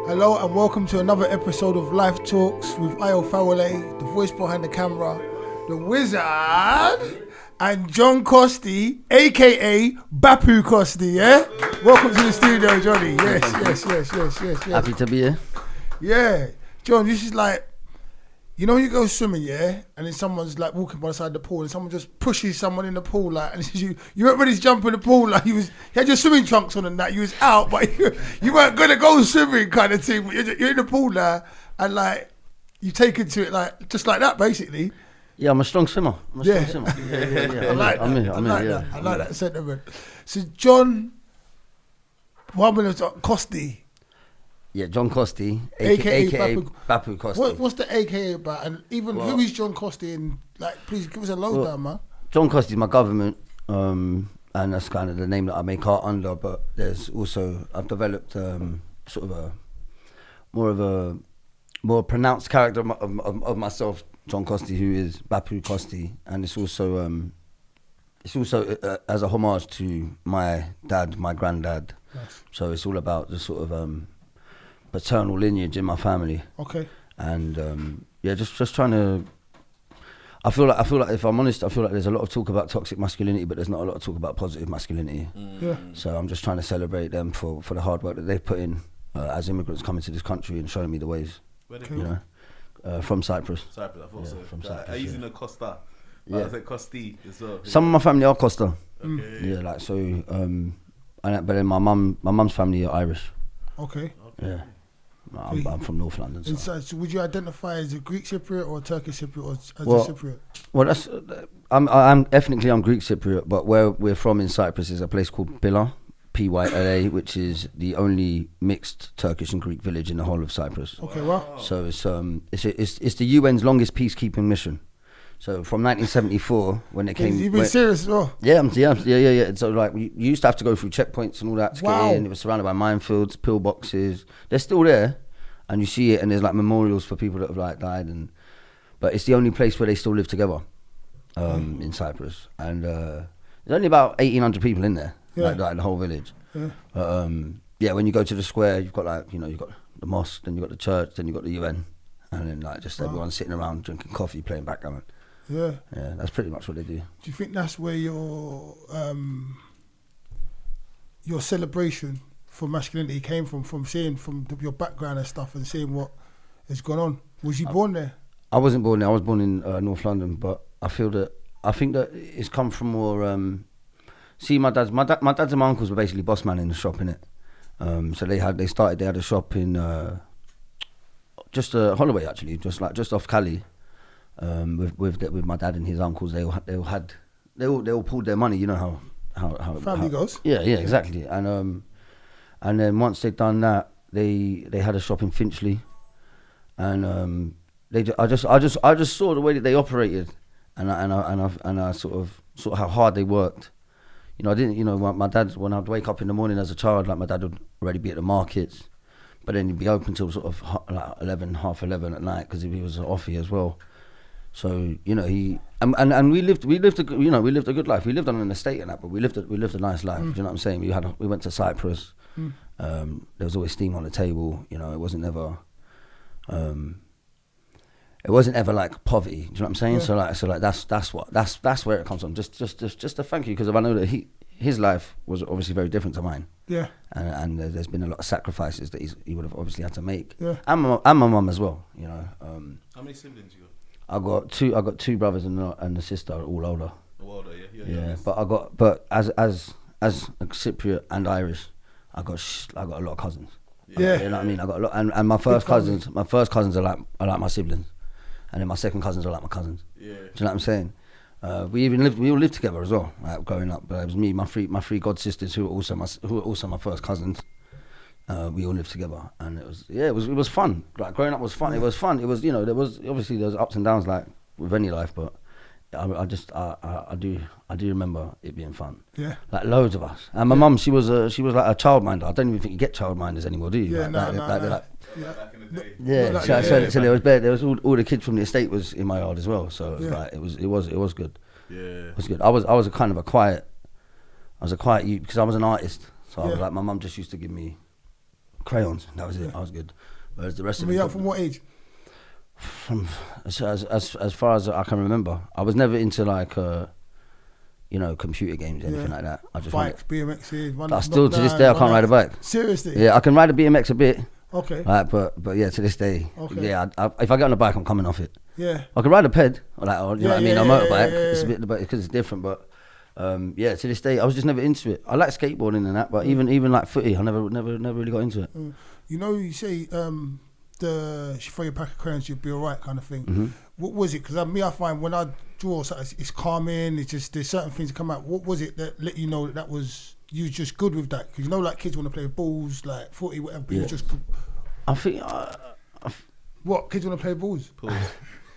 Hello and welcome to another episode of Life Talks with Fawole, the voice behind the camera, the wizard, and John Costi, aka Bapou Costi, yeah? Welcome to the studio, Johnny. Yes. Happy to be here. Yeah. John, this is like, you know, you go swimming, yeah, and then someone's like walking by the side of the pool and someone just pushes someone in the pool, like, and you weren't ready to jump in the pool, like, you had your swimming trunks on and that, you was out, but you weren't going to go swimming kind of thing, but you're in the pool now, and like, you take into it like, just like that, basically. Yeah, I'm a strong swimmer. Yeah. I like that sentiment. So, John, what I'm going to talk, Costi. Yeah, John Costi, aka Bapou Costi. What's the AKA about? And even who is John Costi? And like, please give us a lowdown, man. John Costi is my government, and that's kind of the name that I make art under. But there's also I've developed sort of a more pronounced character of myself, John Costi, who is Bapou Costi, and it's also as a homage to my dad, my granddad. Nice. So it's all about the sort of paternal lineage in my family. Okay. And just trying to. I feel like if I'm honest, I feel like there's a lot of talk about toxic masculinity, but there's not a lot of talk about positive masculinity. Yeah. So I'm just trying to celebrate them for the hard work that they've put in as immigrants coming to this country and showing me the ways. Where they you know, from Cyprus. Cyprus, I thought so. From Cyprus. Are you using the Costa? Yeah. I said Costi as well. Some of my family are Costa. Okay. Yeah, like so. But then my mum's family are Irish. Okay. Yeah. I'm from North London. So would you identify as a Greek Cypriot or Turkish Cypriot or as a Cypriot? Well, that's I'm ethnically Greek Cypriot, but where we're from in Cyprus is a place called Pyla, Pyla, which is the only mixed Turkish and Greek village in the whole of Cyprus. Okay, well. So it's the UN's longest peacekeeping mission. So from 1974, when they came, you've been serious as well. Yeah. So like you used to have to go through checkpoints and all that to wow. get in. It was surrounded by minefields, pillboxes. They're still there, and you see it, and there's like memorials for people that have like died, but it's the only place where they still live together, in Cyprus. And there's only about 1,800 people in there, like the whole village. Yeah. But when you go to the square, you've got you've got the mosque, then you've got the church, then you've got the UN, and then like just everyone sitting around drinking coffee, playing backgammon. Yeah, that's pretty much what they do. Do you think that's where your celebration for masculinity came from seeing your background and stuff and seeing what has gone on? Was you born there? I wasn't born there. I was born in North London, but I think that it's come from more. See, my dads and my uncles were basically boss man in the shop, innit? So they had a shop in just Holloway actually, just off Cali. With my dad and his uncles, they all pulled their money. You know how family goes. Yeah, exactly. And then once they'd done that, they had a shop in Finchley, and I just saw the way that they operated, and I sort of saw how hard they worked. You know, I didn't. You know, my dad, when I'd wake up in the morning as a child, like my dad would already be at the markets, but then he'd be open till sort of like 11, half 11 at night because he was an offie as well. So you know we lived a good life. We lived on an estate and that, but we lived a nice life. Do you know what I'm saying? We went to Cyprus. There was always steam on the table. You know, it wasn't ever like poverty. Do you know what I'm saying? Yeah. So like that's where it comes from. Just to thank you, because I know that his life was obviously very different to mine. Yeah. And there's been a lot of sacrifices that he would have obviously had to make. Yeah. And my mum as well. You know. How many siblings you got? I got two brothers and a sister, all older. Older, yeah. Yeah, but as a Cypriot and Irish, I got a lot of cousins. Yeah, you know what I mean. I got a lot, and my first cousins are like my siblings, and then my second cousins are like my cousins. Yeah, do you know what I'm saying? We all lived together as well, like growing up. But it was me, my three god sisters who were also my first cousins. We all lived together, and it was fun. Like growing up was fun. It was fun. It was, you know, there was ups and downs like with any life, but I do remember it being fun. Yeah, like loads of us. And my mum, she was like a childminder. I don't even think you get childminders anymore, do you? Yeah, back in the day. Yeah, so there was all the kids from the estate was in my yard as well. So it was good. Yeah, it was good. I was a kind of a quiet youth because I was an artist. So I was like, my mum just used to give me crayons. That was it. I was good. Whereas the rest of From it, from what age? from as far as I can remember, I was never into like computer games, anything like that. I just Bikes, BMXs. I still to this day I can't ride a bike. Seriously? Yeah, I can ride a BMX a bit. Okay. Like, but yeah, to this day, Okay. yeah, if I get on a bike, I'm coming off it. Yeah. I can ride a ped, or you know what I mean, a motorbike. Yeah. It's a bit because it's different, but yeah, to this day, I was just never into it. I like skateboarding and that, but even like footy, I never really got into it. You know, you say if you throw your pack of crayons, you'll be alright, kind of thing. Mm-hmm. What was it? Because I find when I draw, it's calming. It's just there's certain things that come out. What was it that let you know that was you was just good with that? Because you know, like kids want to play with balls, like footy, whatever. But you was just. I think. What kids want to play with balls? Pause.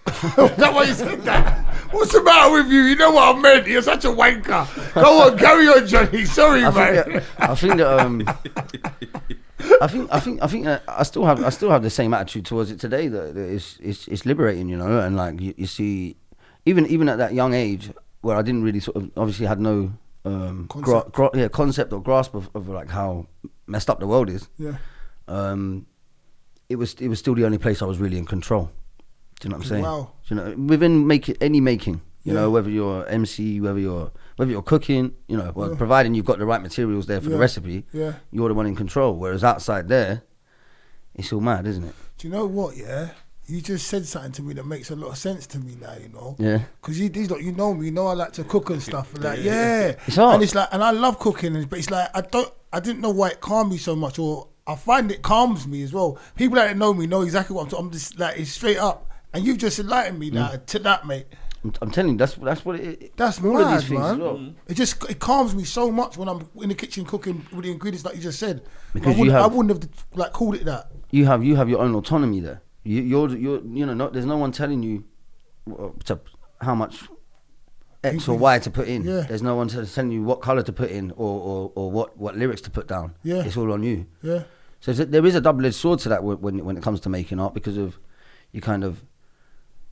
Is that why you said that? What's the matter with you? You know what I meant. You're such a wanker. Go on, carry on, Johnny. Sorry, mate. I think that I still have the same attitude towards it today. That it's liberating, you know, and like you see, even at that young age where I didn't really sort of obviously had no concept or grasp of like how messed up the world is. Yeah. It was still the only place I was really in control. Do you know what I'm saying? Wow. Do you know, within making, you know, whether you're MC, whether you're cooking, you know, providing you've got the right materials there for the recipe, you're the one in control. Whereas outside there, it's all mad, isn't it? Do you know what? Yeah, you just said something to me that makes a lot of sense to me now. You know. Yeah. Because these lot, you know me. You know I like to cook and stuff. And like, It's hard. And it's like, and I love cooking, but it's like I didn't know why it calmed me so much, or I find it calms me as well. People that know me know exactly what I'm talking. I'm just like, it's straight up. And you've just enlightened me now to that, mate. I'm telling you, that's what it. That's all mad, of these things man. as well. It calms me so much when I'm in the kitchen cooking with the ingredients like you just said. Because I wouldn't have like called it that. You have your own autonomy there. You're you know, there's no one telling you how much X or Y to put in. Yeah. There's no one telling you what color to put in or what lyrics to put down. Yeah. It's all on you. Yeah. So there is a double-edged sword to that when it comes to making art, because of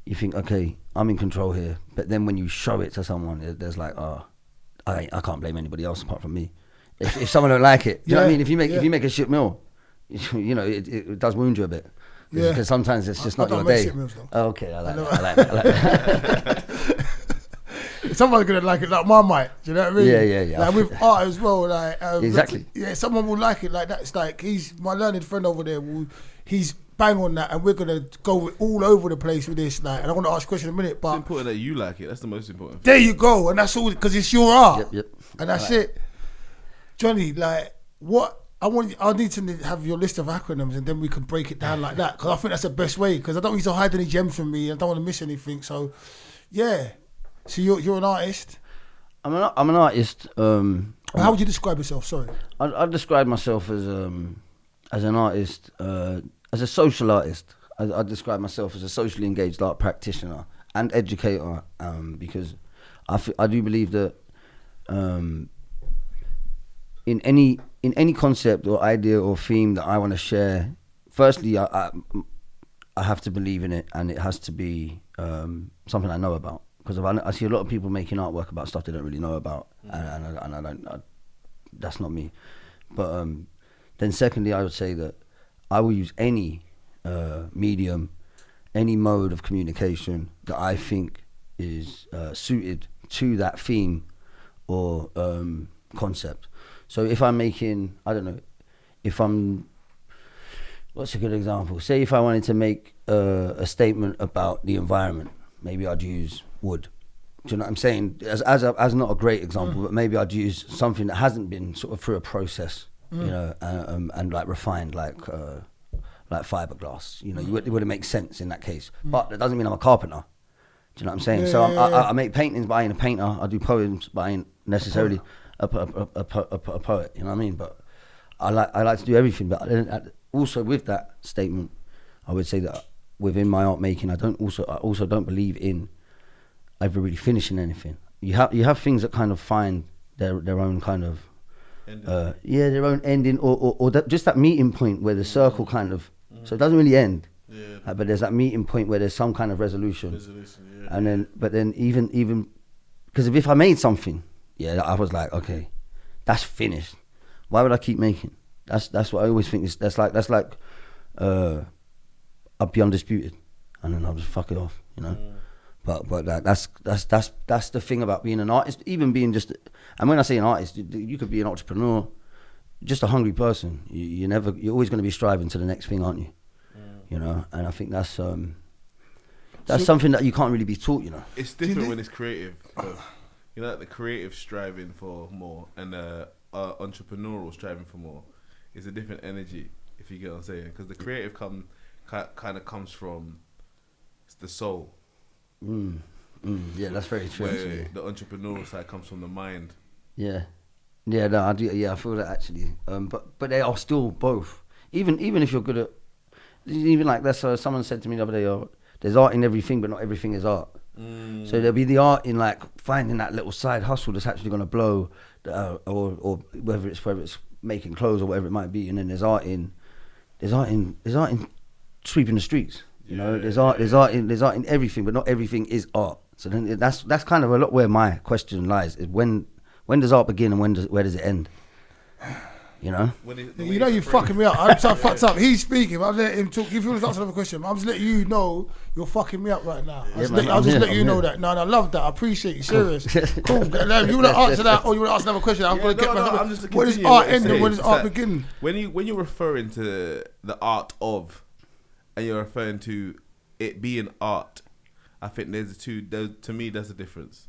you think, okay, I'm in control here, but then when you show it to someone, there's like, I can't blame anybody else apart from me. If someone don't like it, do you know what I mean? If you make a shit meal, you know, it does wound you a bit. Because sometimes it's just not your day. Oh, okay, I like that. Someone's gonna like it, like Mum might. Do you know what I mean? Yeah. Like with art as well, like exactly. Yeah, someone will like it like that. It's like he's my learned friend over there. He's bang on that, and we're gonna go all over the place with this. Like, and I want to ask a question in a minute, but It's important that you like it. That's the most important thing. there you go, and that's all because it's your art. Yep. And that's it, Johnny. Like, what I need to have your list of acronyms, and then we can break it down like that. Because I think that's the best way. Because I don't want you to hide any gems from me. I don't want to miss anything. So, yeah. So you're an artist. I'm an artist. How would you describe yourself? Sorry. I describe myself as an artist, as a social artist. I describe myself as a socially engaged art practitioner and educator, because I do believe that in any concept or idea or theme that I want to share, firstly I have to believe in it, and it has to be something I know about. Because I see a lot of people making artwork about stuff they don't really know about, and I don't. That's not me. But then secondly, I would say that I will use any medium, any mode of communication that I think is suited to that theme or concept. So if I'm making, I don't know, what's a good example? Say if I wanted to make a statement about the environment, maybe I'd use wood. Do you know what I'm saying? As not a great example, but maybe I'd use something that hasn't been sort of through a process, you know, and like refined, like fiberglass. You know, it wouldn't make sense in that case. But that doesn't mean I'm a carpenter. Do you know what I'm saying? Yeah, so I I make paintings, but I ain't a painter. I do poems, but I ain't necessarily a poet. You know what I mean? But I like to do everything. But also with that statement, I would say that within my art making, I also don't believe in ever really finishing anything. You have things that kind of find their own kind of their own ending, or just that meeting point where the circle kind of so it doesn't really end. But there's that meeting point where there's some kind of resolution. And then even because if I made something, I was like, okay, that's finished. Why would I keep making? That's what I always think is that's like I'd be undisputed, and then I'll just fuck it off, you know. But that's the thing about being an artist, even being just. And when I say an artist, you could be an entrepreneur, just a hungry person. You're always going to be striving to the next thing, aren't you? You know, and I think that's something that you can't really be taught, you know. It's different when it's creative. You know, like the creative striving for more and entrepreneurial striving for more is a different energy, if you get what I'm saying. Because the creative kind of comes from the soul. Yeah, that's very true. Where the entrepreneurial side comes from the mind. Yeah, no, I do. Yeah, I feel that actually. But they are still both. Even if you're good at, even like that's someone said to me the other day, there's art in everything, but not everything is art. So there'll be the art in like finding that little side hustle that's actually going to blow, or whether it's making clothes or whatever it might be, and then there's art in sweeping the streets. You know, there's art in everything, but not everything is art. So then that's kind of a lot where my question lies: is when does art begin and where does it end? You know? You know, you're fucking me up. I'm so fucked up. He's speaking. I'm letting him talk. If you want to ask another question, I'm just letting you know you're fucking me up right now. I'll just let you know that. No, I love that. I appreciate you. Serious. Cool. You want to answer that, or you want to ask another question? I'm going to get my. Where does art end and where does art begin? When you're referring to the art of, and you're referring to it being art, I think there's to me, there's a difference.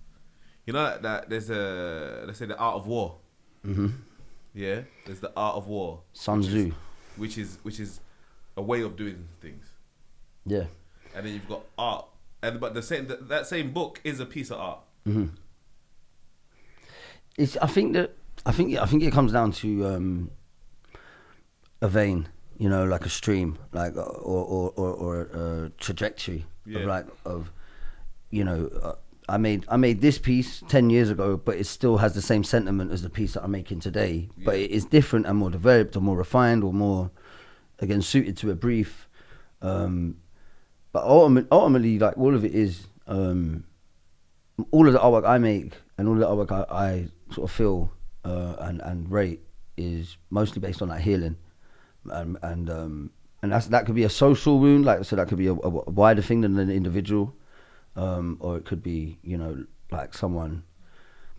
You know that there's let's say the art of war. Mm-hmm. Yeah, there's the art of war. Sun Tzu. Which is a way of doing things. Yeah. And then you've got art, but that same book is a piece of art. Mm-hmm. I think it comes down to a vein, you know, like a stream, like or a trajectory of you know. I made this piece 10 years ago, but it still has the same sentiment as the piece that I'm making today. Yeah. But it is different and more developed or more refined or more, again, suited to a brief. But ultimately, like all of it is, all of the artwork I make and all the artwork I sort of feel and rate is mostly based on that healing. And that could be a social wound, like so that could be a wider thing than an individual. Or it could be, you know, like someone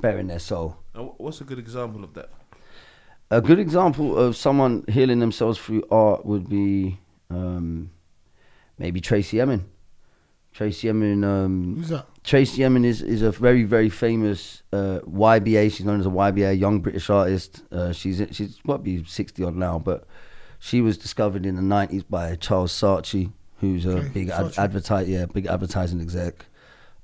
bearing their soul. What's a good example of that? A good example of someone healing themselves through art would be maybe Tracy Emin. Tracy Emin. Who's that? Tracy Emin is a very, very famous YBA. She's known as a YBA, young British artist. She's probably 60 odd now, but she was discovered in the 90s by Charles Saatchi, who's a big advertising exec,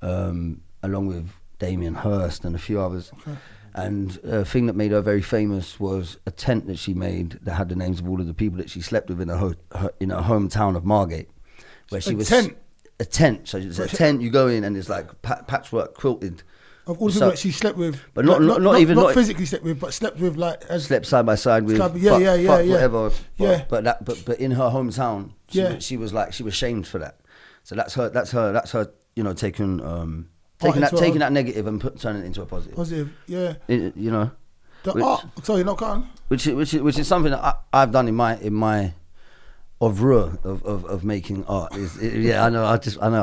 along with Damien Hirst and a few others. Okay. And a thing that made her very famous was a tent that she made that had the names of all of the people that she slept with in her hometown of Margate, where she was a tent. So it's a tent. You go in and it's like patchwork quilted. Of all the people that she slept with, but not physically slept with, but slept with like slept side by side with, whatever. Yeah. But in her hometown, she was shamed for that. So that's her. You know, taking that negative and turning it into a positive. Positive, yeah. You know, sorry, not cutting. Which is something that I've done in my of making art. I know I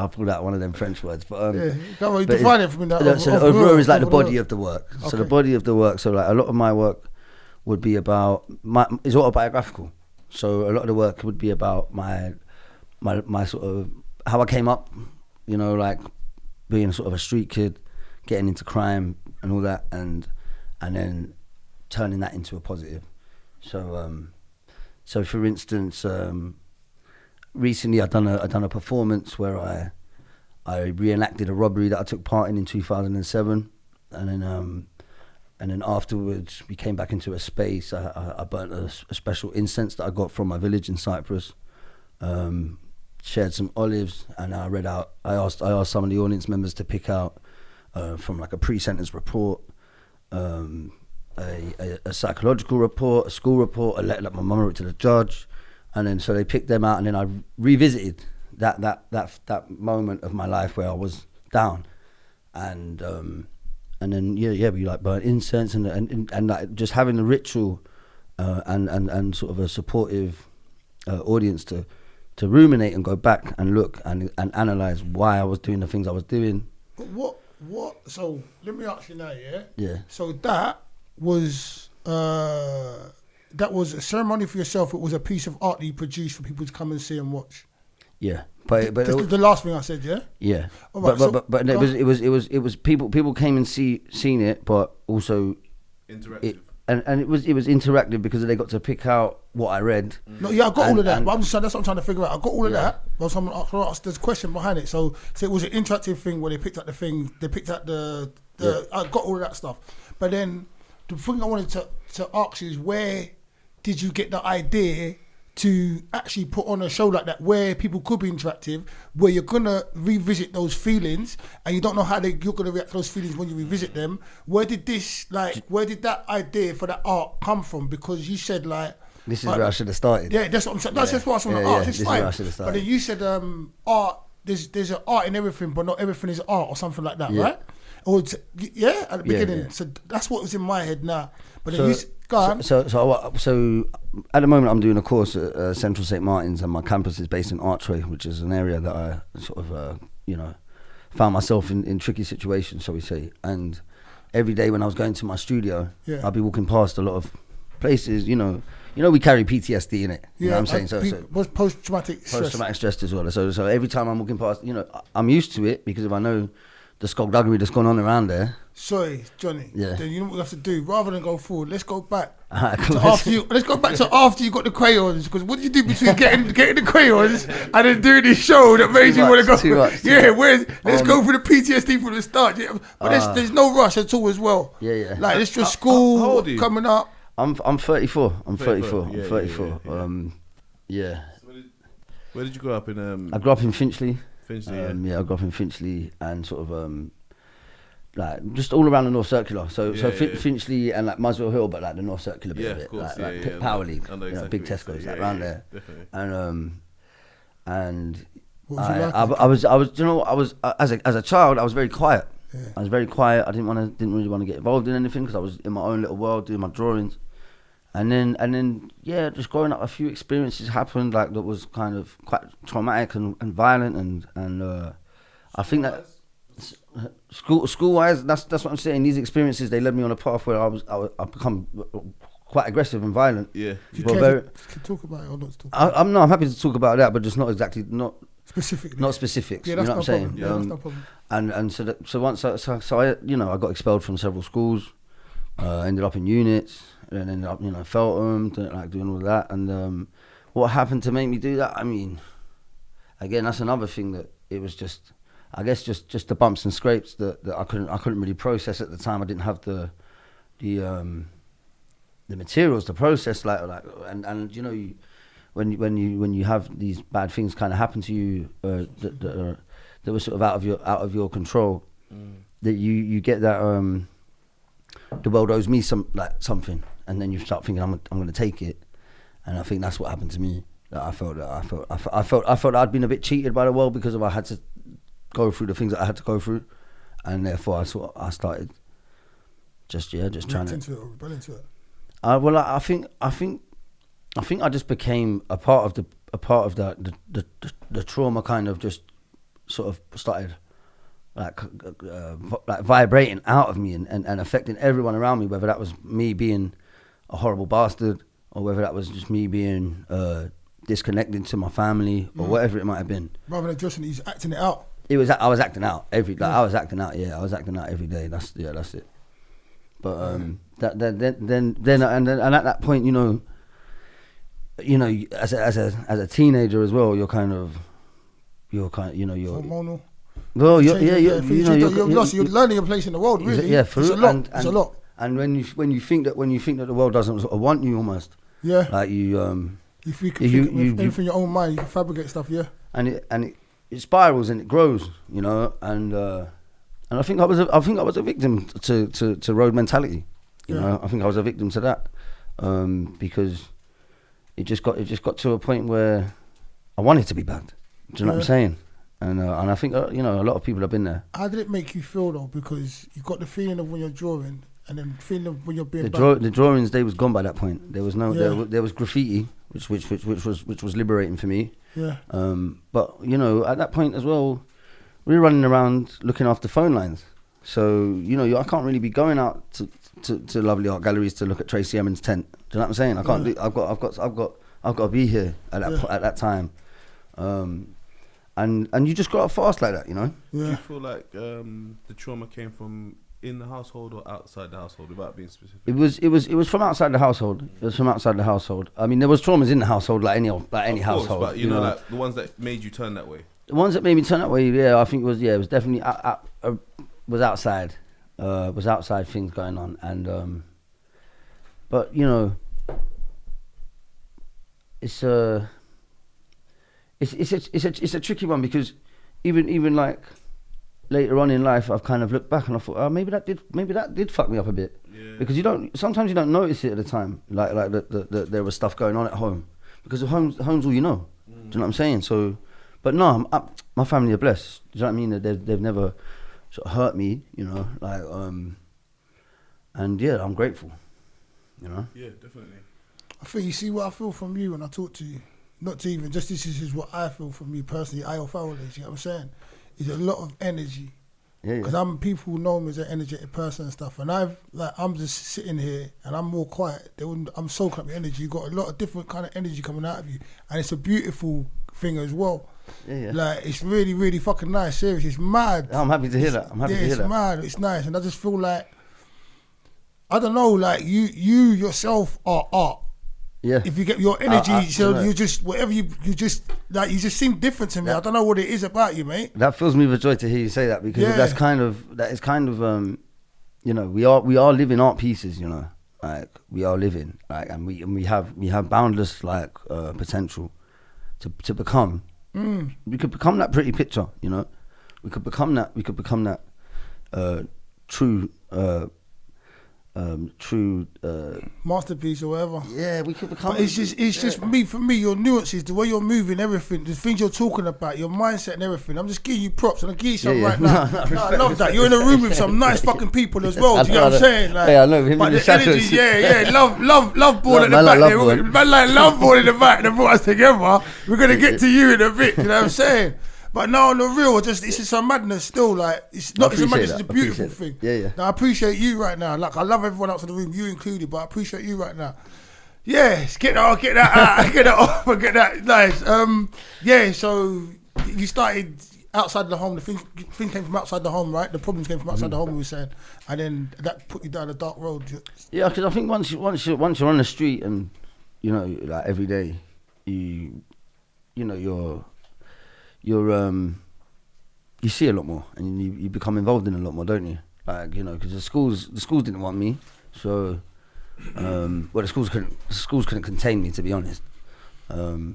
pulled out one of them French words, but define it for me. So oeuvre is like the body of the work. Okay. So the body of the work. So like a lot of my work would be about is autobiographical. So a lot of the work would be about my sort of how I came up. You know, like being sort of a street kid, getting into crime and all that, and then turning that into a positive. So for instance, recently I've done a performance where I reenacted a robbery that I took part in 2007, and then afterwards we came back into a space. I burnt a special incense that I got from my village in Cyprus. Shared some olives, and I asked some of the audience members to pick out from like a pre-sentence report, a psychological report, a school report, a letter that my mum wrote to the judge, and then so they picked them out, and then I revisited that moment of my life where I was down, and then we like burnt incense and like just having the ritual and sort of a supportive audience to ruminate and go back and look and analyze why I was doing the things I was doing. But what? So let me ask you now, yeah. Yeah. So that was a ceremony for yourself. It was a piece of art that you produced for people to come and see and watch. Yeah, but This is the last thing I said, yeah. Yeah, All right, but it was people came and seen it, but also Interactive. And it was interactive because they got to pick out what I read. No, yeah, I got all of that, but I'm just saying that's what I'm trying to figure out. I got all of that, but someone asked there's a question behind it. So it was an interactive thing where they picked out the thing, they picked out the I got all of that stuff. But then the thing I wanted to ask you is, where did you get the idea to actually put on a show like that where people could be interactive, where you're gonna revisit those feelings and you don't know how you're gonna react to those feelings when you revisit them? Where did that idea for that art come from? Because you said this is where I should have started. Yeah, that's what I'm saying. That's just what I was want to ask. It's this fine. is where I should have started. But then you said art. There's an art in everything, but not everything is art, or something like that, right? Or at the beginning. Yeah. So that's what was in my head now. But then go on. So at the moment I'm doing a course at Central St Martin's, and my campus is based in Archway, which is an area that I sort of found myself in tricky situations, shall we say. And every day when I was going to my studio, I'd be walking past a lot of places. You know, we carry PTSD in it. You know what I'm saying? Post-traumatic stress disorder. So every time I'm walking past, I'm used to it because if I know the skullduggery that's gone on around there. Sorry, Johnny. Yeah. Then you know what we have to do? Rather than go forward, let's go back to after you. Let's go back to after you got the crayons. Because what did you do between getting the crayons and then doing this show that made you want to go? Too much. Let's go for the PTSD from the start. Yeah, but there's no rush at all as well. Yeah. Like it's just school how old are you? coming up. I'm 34. I'm 34. Yeah, I'm 34. Yeah. Where did you grow up in? I grew up in Finchley. Finchley. I grew up in Finchley and sort of just all around the North Circular. So Finchley and like Muswell Hill, but like the North Circular bit of it, course, like Fawole, exactly big Tesco's, like around there. Definitely. And What was you like? I was as a child I was very quiet. Yeah. I was very quiet. I didn't really want to get involved in anything because I was in my own little world doing my drawings. And then, just growing up, a few experiences happened like that was kind of quite traumatic and violent, and I think that school-wise, that's what I'm saying. These experiences, they led me on a path where I become quite aggressive and violent. Yeah, you can talk about it or not? I'm happy to talk about that, but just not specifics. Yeah, that's you know what I'm saying? Yeah, that's no problem. And so once I got expelled from several schools, ended up in units. And ended up, Feltham, doing all of that. And what happened to make me do that? I mean, again, that's another thing that it was just, I guess, just the bumps and scrapes that I couldn't really process at the time. I didn't have the materials to process and when you have these bad things kind of happen to you that were sort of out of your control, that you get that the world owes me something. And then you start thinking, I'm going to take it, and I think that's what happened to me. That I felt I'd been a bit cheated by the world because I had to go through the things that I had to go through, and therefore I started just trying to rebel into it. I think I just became a part of the trauma. Kind of just sort of started like vibrating out of me and affecting everyone around me, whether that was me being a horrible bastard or whether that was just me being disconnected to my family or whatever it might have been. Rather than addressing it, he's acting it out. I was acting out every day. I was acting out every day. That's it. But then at that point, as a teenager as well, you're hormonal. Well, you're learning your place in the world, really. Yeah, it's a lot. And when you think that the world doesn't sort of want you, almost. Yeah. Like you. If you can think with anything in your own mind, you can fabricate stuff. Yeah. And it spirals and it grows, and I think I was a victim to road mentality. I think I was a victim to that, because it just got to a point where I wanted to be bad. Do you know what I'm saying? And I think a lot of people have been there. How did it make you feel though? Because you got the feeling of when you're drawing and then feeling when you're being the drawings day was gone by that point. There was no there was graffiti, which was liberating for me. Yeah. But you know, at that point as well, we were running around looking after phone lines. So you know, I can't really be going out to lovely art galleries to look at Tracy Emin's tent. Do you know what I'm saying? I can't. I've got to be here at that time. And you just grow up fast like that, you know. Yeah. Do you feel like the trauma came from in the household or outside the household, without being specific? It was from outside the household. It was from outside the household. I mean, there was traumas in the household, like any household. But you know, like the ones that made you turn that way. The ones that made me turn that way, yeah, I think it was definitely was outside. Was outside things going on, and but you know, it's a tricky one, because even like later on in life, I've kind of looked back and I thought, oh, maybe that did fuck me up a bit. Yeah. Because sometimes you don't notice it at the time, like there was stuff going on at home, because home's all you know. Do you know what I'm saying? So, but no, my family are blessed. Do you know what I mean? They've never sort of hurt me, you know, like and yeah, I'm grateful, you know. Yeah, definitely. I think you see what I feel from you when I talk to you. Not to even, just this is what I feel from me personally. I Fawole, you know what I'm saying? It's a lot of energy. Yeah. Because people know me as an energetic person and stuff, and I'm just sitting here and I'm more quiet. I'm soaking up your energy. You've got a lot of different kind of energy coming out of you, and it's a beautiful thing as well. Yeah. Like, it's really, really fucking nice. Seriously, it's mad. I'm happy to hear that. It's mad. It's nice, and I just feel like, I don't know, like you yourself are art. Yeah. If you get your energy, so you just whatever you just like, you just seem different to me. I don't know what it is about you, mate. That fills me with joy to hear you say that, because that is kind of you know, we are living art pieces, you know, like we are living, like, and we have boundless like potential to become. We could become that pretty picture, you know. We could become that true masterpiece or whatever. Yeah, we could become. But it's just me, for me, your nuances, the way you're moving, everything, the things you're talking about, your mindset and everything. I'm just giving you props, and I'll give you some right now. I love that. You're in a room with some nice fucking people as well. Do you know what I'm saying? Like, I know him. But the energy, love ball at the back there. Man, like love ball in the back. They brought us together. We're gonna get to you in a bit. You know what I'm saying? But no, on the real, it's just a madness still. Like, it's not just a madness, it's a beautiful thing. Yeah. Now, I appreciate you right now. Like, I love everyone else in the room, you included, but I appreciate you right now. Yes, get that out, get that off, and get that nice. Yeah, so you started outside the home. The thing came from outside the home, right? The problems came from outside the home, we were saying, and then that put you down a dark road. Yeah, because I think once you're on the street, and you know, like every day, you know, you see a lot more, and you become involved in a lot more, don't you? Like, you know, because the schools didn't want me, so the schools couldn't contain me, to be honest. Do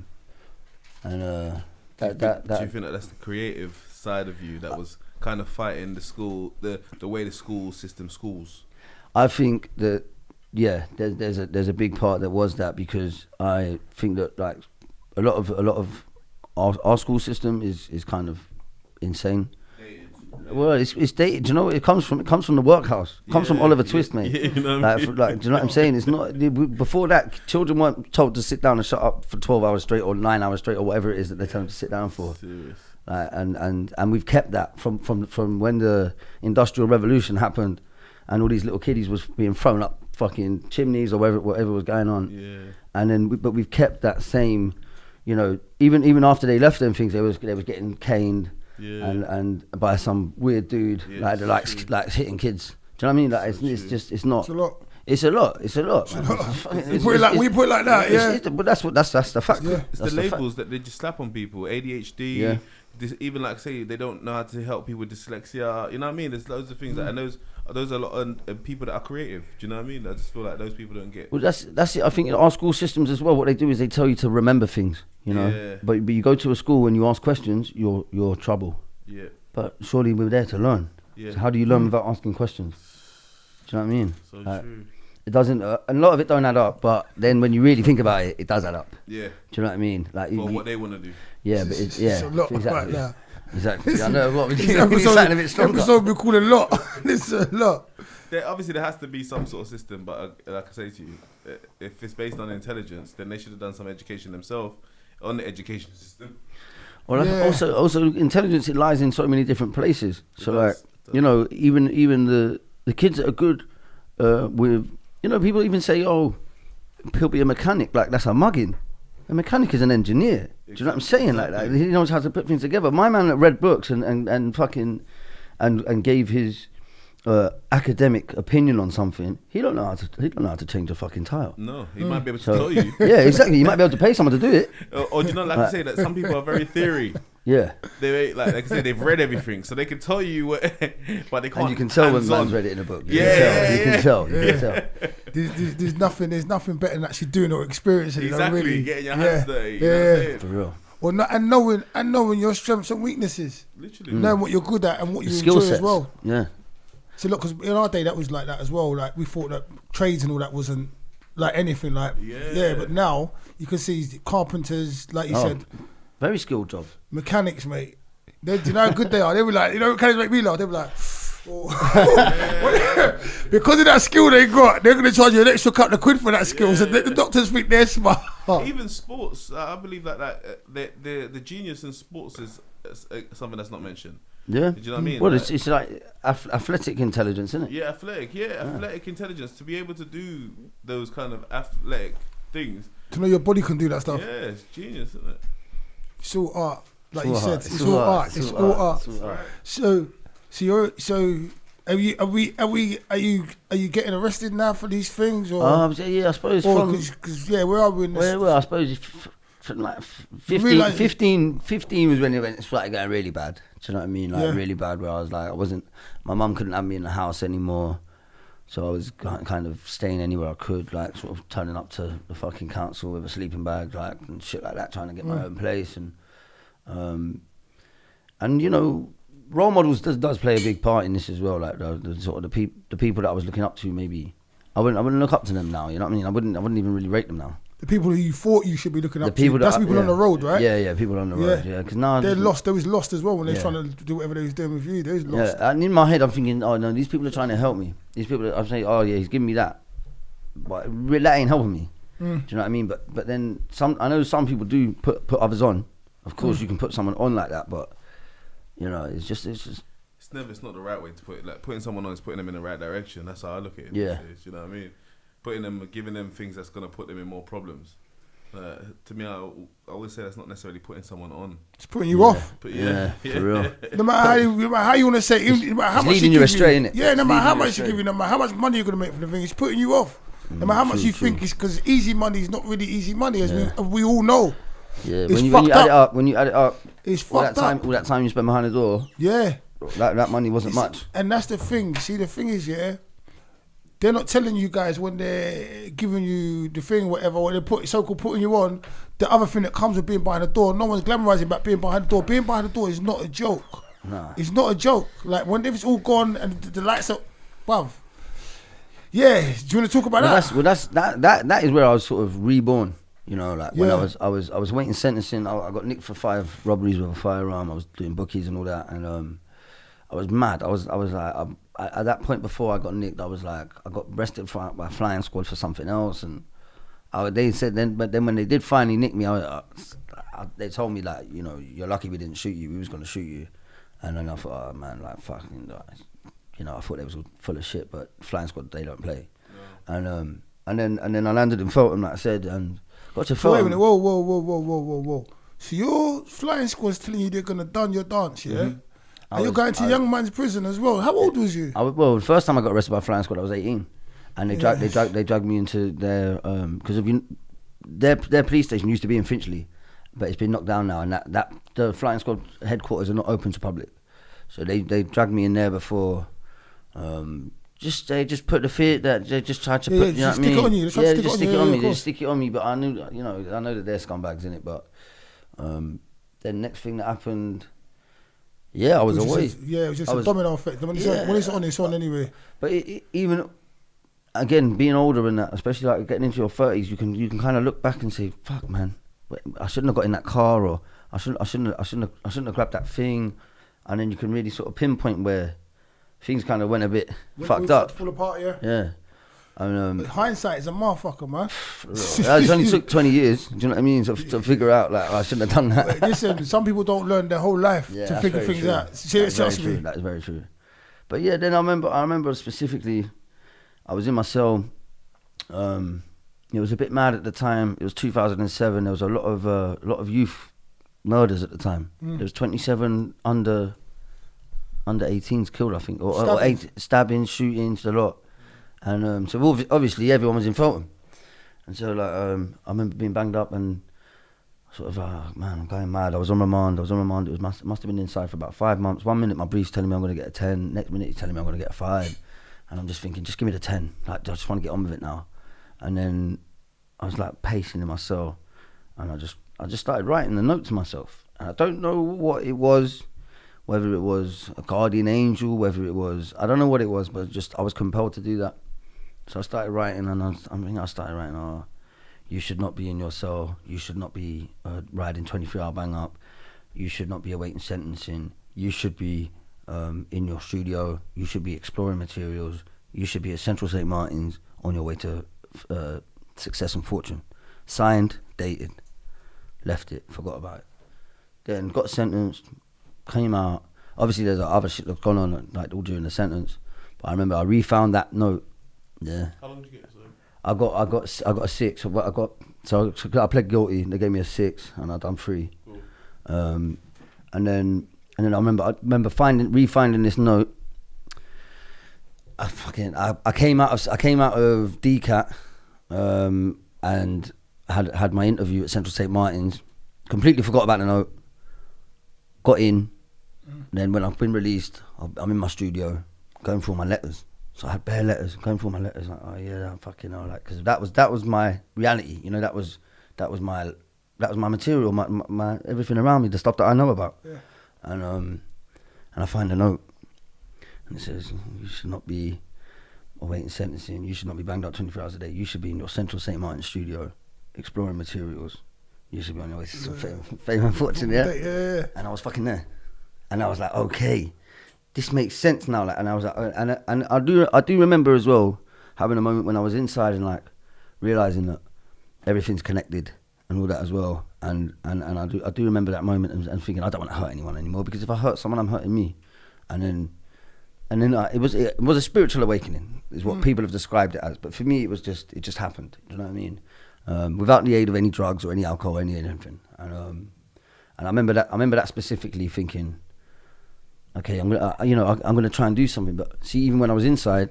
you think that's the creative side of you that was kind of fighting the school, the way the school system schools? I think that there's a big part that was that, because I think that like a lot of our school system is kind of insane. Well, it's dated. Do you know? It comes from the workhouse. It comes from Oliver Twist, mate. Yeah, you know what I mean? Like, do you know what I'm saying? It's not before that. Children weren't told to sit down and shut up for 12 hours straight or 9 hours straight or whatever it is that they tell them to sit down for. Serious. And we've kept that from when the Industrial Revolution happened, and all these little kiddies was being thrown up fucking chimneys or whatever was going on. Yeah. And then but we've kept that same. You know, even after they left them things, they was getting caned, and by some weird dude, like hitting kids. Do you know what I mean? Like, it's not. It's a lot. We put it like that, but that's the fact. Yeah. It's the labels that they just slap on people. ADHD. Yeah. Even like say they don't know how to help people with dyslexia. You know what I mean? There's loads of things and those are a lot of people that are creative. Do you know what I mean? I just feel like those people don't get. Well, that's it. I think in our school systems as well, what they do is they tell you to remember things. You know. Yeah. But you go to a school and you ask questions, you're trouble. Yeah. But surely we're there to learn. Yeah. So how do you learn without asking questions? Do you know what I mean? So true. It doesn't. A lot of it don't add up, but then when you really think about it, it does add up. Yeah. Do you know what I mean? Like for what they want to do. Yeah, but it's a lot right now. Exactly. I know what we This episode we call a lot. It's a lot. obviously there has to be some sort of system, but like I say to you, if it's based on intelligence, then they should have done some education themselves on the education system. Well, also intelligence, it lies in so many different places. So like, you know, even the kids that are good with, you know, people even say, oh, he'll be a mechanic. Like, that's a mugging. A mechanic is an engineer. Do you know what I'm saying? Exactly. Like, he knows how to put things together. My man that read books and fucking and gave his academic opinion on something, he don't know how to change a fucking tile. No, he might be able to tell you. Yeah, exactly. You might be able to pay someone to do it. Or do you know, like I say, that some people are very theory. Yeah. They like I say, they've read everything, so they can tell you what, but they can't. And you can tell when man's read it in a book. You can tell. There's nothing better than actually doing or experiencing it. Exactly, really. getting your hands dirty. You know what I'm saying? For real. Well, and knowing your strengths and weaknesses. Literally. Knowing what you're good at and what you skill enjoy sets as well. Yeah. So look, because in our day that was like that as well. Like we thought that trades and all that wasn't like anything. Like but now you can see carpenters, like you said, very skilled job. Mechanics, mate. Do you know how good they are? They were like, you know, mechanics make me laugh. They were like, oh. Because of that skill they got, they're going to charge you an extra couple of quid for that skill. So the doctors think they're smart. Even sports, I believe that the genius in sports is something that's not mentioned. Yeah. Do you know what I mean? Well, it's like athletic intelligence, isn't it? Yeah, athletic intelligence to be able to do those kind of athletic things. To know your body can do that stuff. Yeah, it's genius, isn't it? It's all art, like you said. It's all all art. art. It's all art. Right. So are you getting arrested now for these things? Or yeah, I suppose. Because where are we in this? Well, I suppose from like 15 was when it started getting really bad. Do you know what I mean? Like really bad, where I was like, my mum couldn't have me in the house anymore. So I was kind of staying anywhere I could, like sort of turning up to the fucking council with a sleeping bag, like and shit like that, trying to get my own place. And you know, role models does play a big part in this as well. Like the sort of the people that I was looking up to, maybe I wouldn't look up to them now. You know what I mean? I wouldn't even really rate them now. The people who you thought you should be looking up to. That's people on the road, right? Yeah, people on the road. Yeah, because now they're lost. They was lost as well when they're trying to do whatever they was doing with you. They was lost. Yeah, and in my head I'm thinking, oh no, these people are trying to help me. These people, I'm saying, oh yeah, he's giving me that, but that ain't helping me. Do you know what I mean? But then I know some people do put others on. Of course, you can put someone on like that, but you know, it's not the right way to put it. Like putting someone on is putting them in the right direction. That's how I look at it. Yeah. You know what I mean? Giving them things that's gonna put them in more problems. To me, I always say that's not necessarily putting someone on. It's putting you off. But for real. No matter how you want to say, no matter how much leading you astray, innit? Yeah, no matter how much you give you, no matter how much money you're gonna make from the thing, it's putting you off. No matter how much you think it's because easy money is not really easy money, as we all know. Yeah, when you add it up, it's fucked up. All that time you spend behind the door. Yeah, that money wasn't much. And that's the thing. See, the thing is, they're not telling you guys when they're giving you the thing, whatever, when they're so-called putting you on, the other thing that comes with being behind the door. No one's glamorizing about being behind the door. Being behind the door is not a joke. Nah. It's not a joke. Like, when it's all gone and the lights are, bruv. Yeah, do you want to talk about that? That is where I was sort of reborn. You know, like when I was waiting sentencing, I got nicked for 5 robberies with a firearm. I was doing bookies and all that, and I was mad. I was like, at that point before I got nicked, I was like, I got arrested by a flying squad for something else, and they said but then when they did finally nick me, they told me like, you know, you're lucky we didn't shoot you. We was gonna shoot you, and then I thought, oh man, like fucking, you know, I thought they was all full of shit, but flying squad, they don't play, and then I landed in Feltham, like I said, and got to Feltham. Wait a minute, whoa. So your flying squad's telling you they're gonna done your dance, yeah? Mm-hmm. And you're going to young man's prison as well. How old was you? Well, the first time I got arrested by flying squad, I was 18, and they dragged me into their because their police station used to be in Finchley, but it's been knocked down now, and that the flying squad headquarters are not open to public, so they dragged me in there before. They just put the fear that they just tried to put, you know what I mean? Just stick it on me. But I knew, you know, I know that they're scumbags in it. But then next thing that happened. Yeah, I was away. It was just a domino effect. When it's on, it's on anyway. But even again, being older and that, especially like getting into your 30s, you can kind of look back and say, "Fuck, man, I shouldn't have got in that car, or I shouldn't have grabbed that thing," and then you can really sort of pinpoint where things kind of went a bit fucked up. Full apart, yeah. Yeah. And, hindsight is a motherfucker, man. it only took 20 years, do you know what I mean, to figure out, like, I shouldn't have done that. But listen, some people don't learn their whole life to figure things true. out. That is very true. But yeah, then I remember specifically, I was in my cell. It was a bit mad at the time. It was 2007. There was a lot of youth murders at the time. There was 27 under 18s killed, I think, or stabbings, shootings, a lot. And so obviously everyone was in Feltham. And so like I remember being banged up and sort of man, I'm going mad. I was on remand. It must have been inside for about 5 months. 1 minute my brief's telling me I'm going to get a 10. Next minute he's telling me I'm going to get a 5. And I'm just thinking, just give me the 10. Like, I just want to get on with it now. And then I was like pacing in my cell, and I just started writing a note to myself. And I don't know what it was, whether it was a guardian angel, whether it was, I don't know what it was, but just I was compelled to do that. So I started writing, and I started writing, you should not be in your cell. You should not be riding 23-hour bang up. You should not be awaiting sentencing. You should be in your studio. You should be exploring materials. You should be at Central St. Martin's on your way to success and fortune. Signed, dated, left it, forgot about it. Then got sentenced, came out. Obviously there's other shit that's gone on, like all during the sentence. But I remember I refound that note. Yeah. How long did you get? I got a 6. So I pled guilty. They gave me a 6, and I done 3. Cool. And then I remember refinding this note. I came out of DCAT, and had my interview at Central St. Martin's. Completely forgot about the note. Got in. Then when I've been released, I'm in my studio going through my letters. So I had bare letters, going through my letters, like, oh yeah, I'm fucking hell, like, because that was my reality, you know, that was my material, my everything around me, the stuff that I know about. Yeah. And I find a note, and it says, you should not be awaiting sentencing, you should not be banged up 24 hours a day, you should be in your Central St. Martin studio, exploring materials, you should be on your way to fame and fortune, yeah? And I was fucking there, and I was like, okay, this makes sense now, like, and I was like, and I do remember as well having a moment when I was inside and like realizing that everything's connected and all that as well, and I do remember that moment and thinking I don't want to hurt anyone anymore, because if I hurt someone, I'm hurting me, and then it was a spiritual awakening, is what people have described it as, but for me it just happened. Do you know what I mean? Without the aid of any drugs or any alcohol or anything, and I remember that specifically thinking, okay, I'm gonna try and do something. But see, even when I was inside,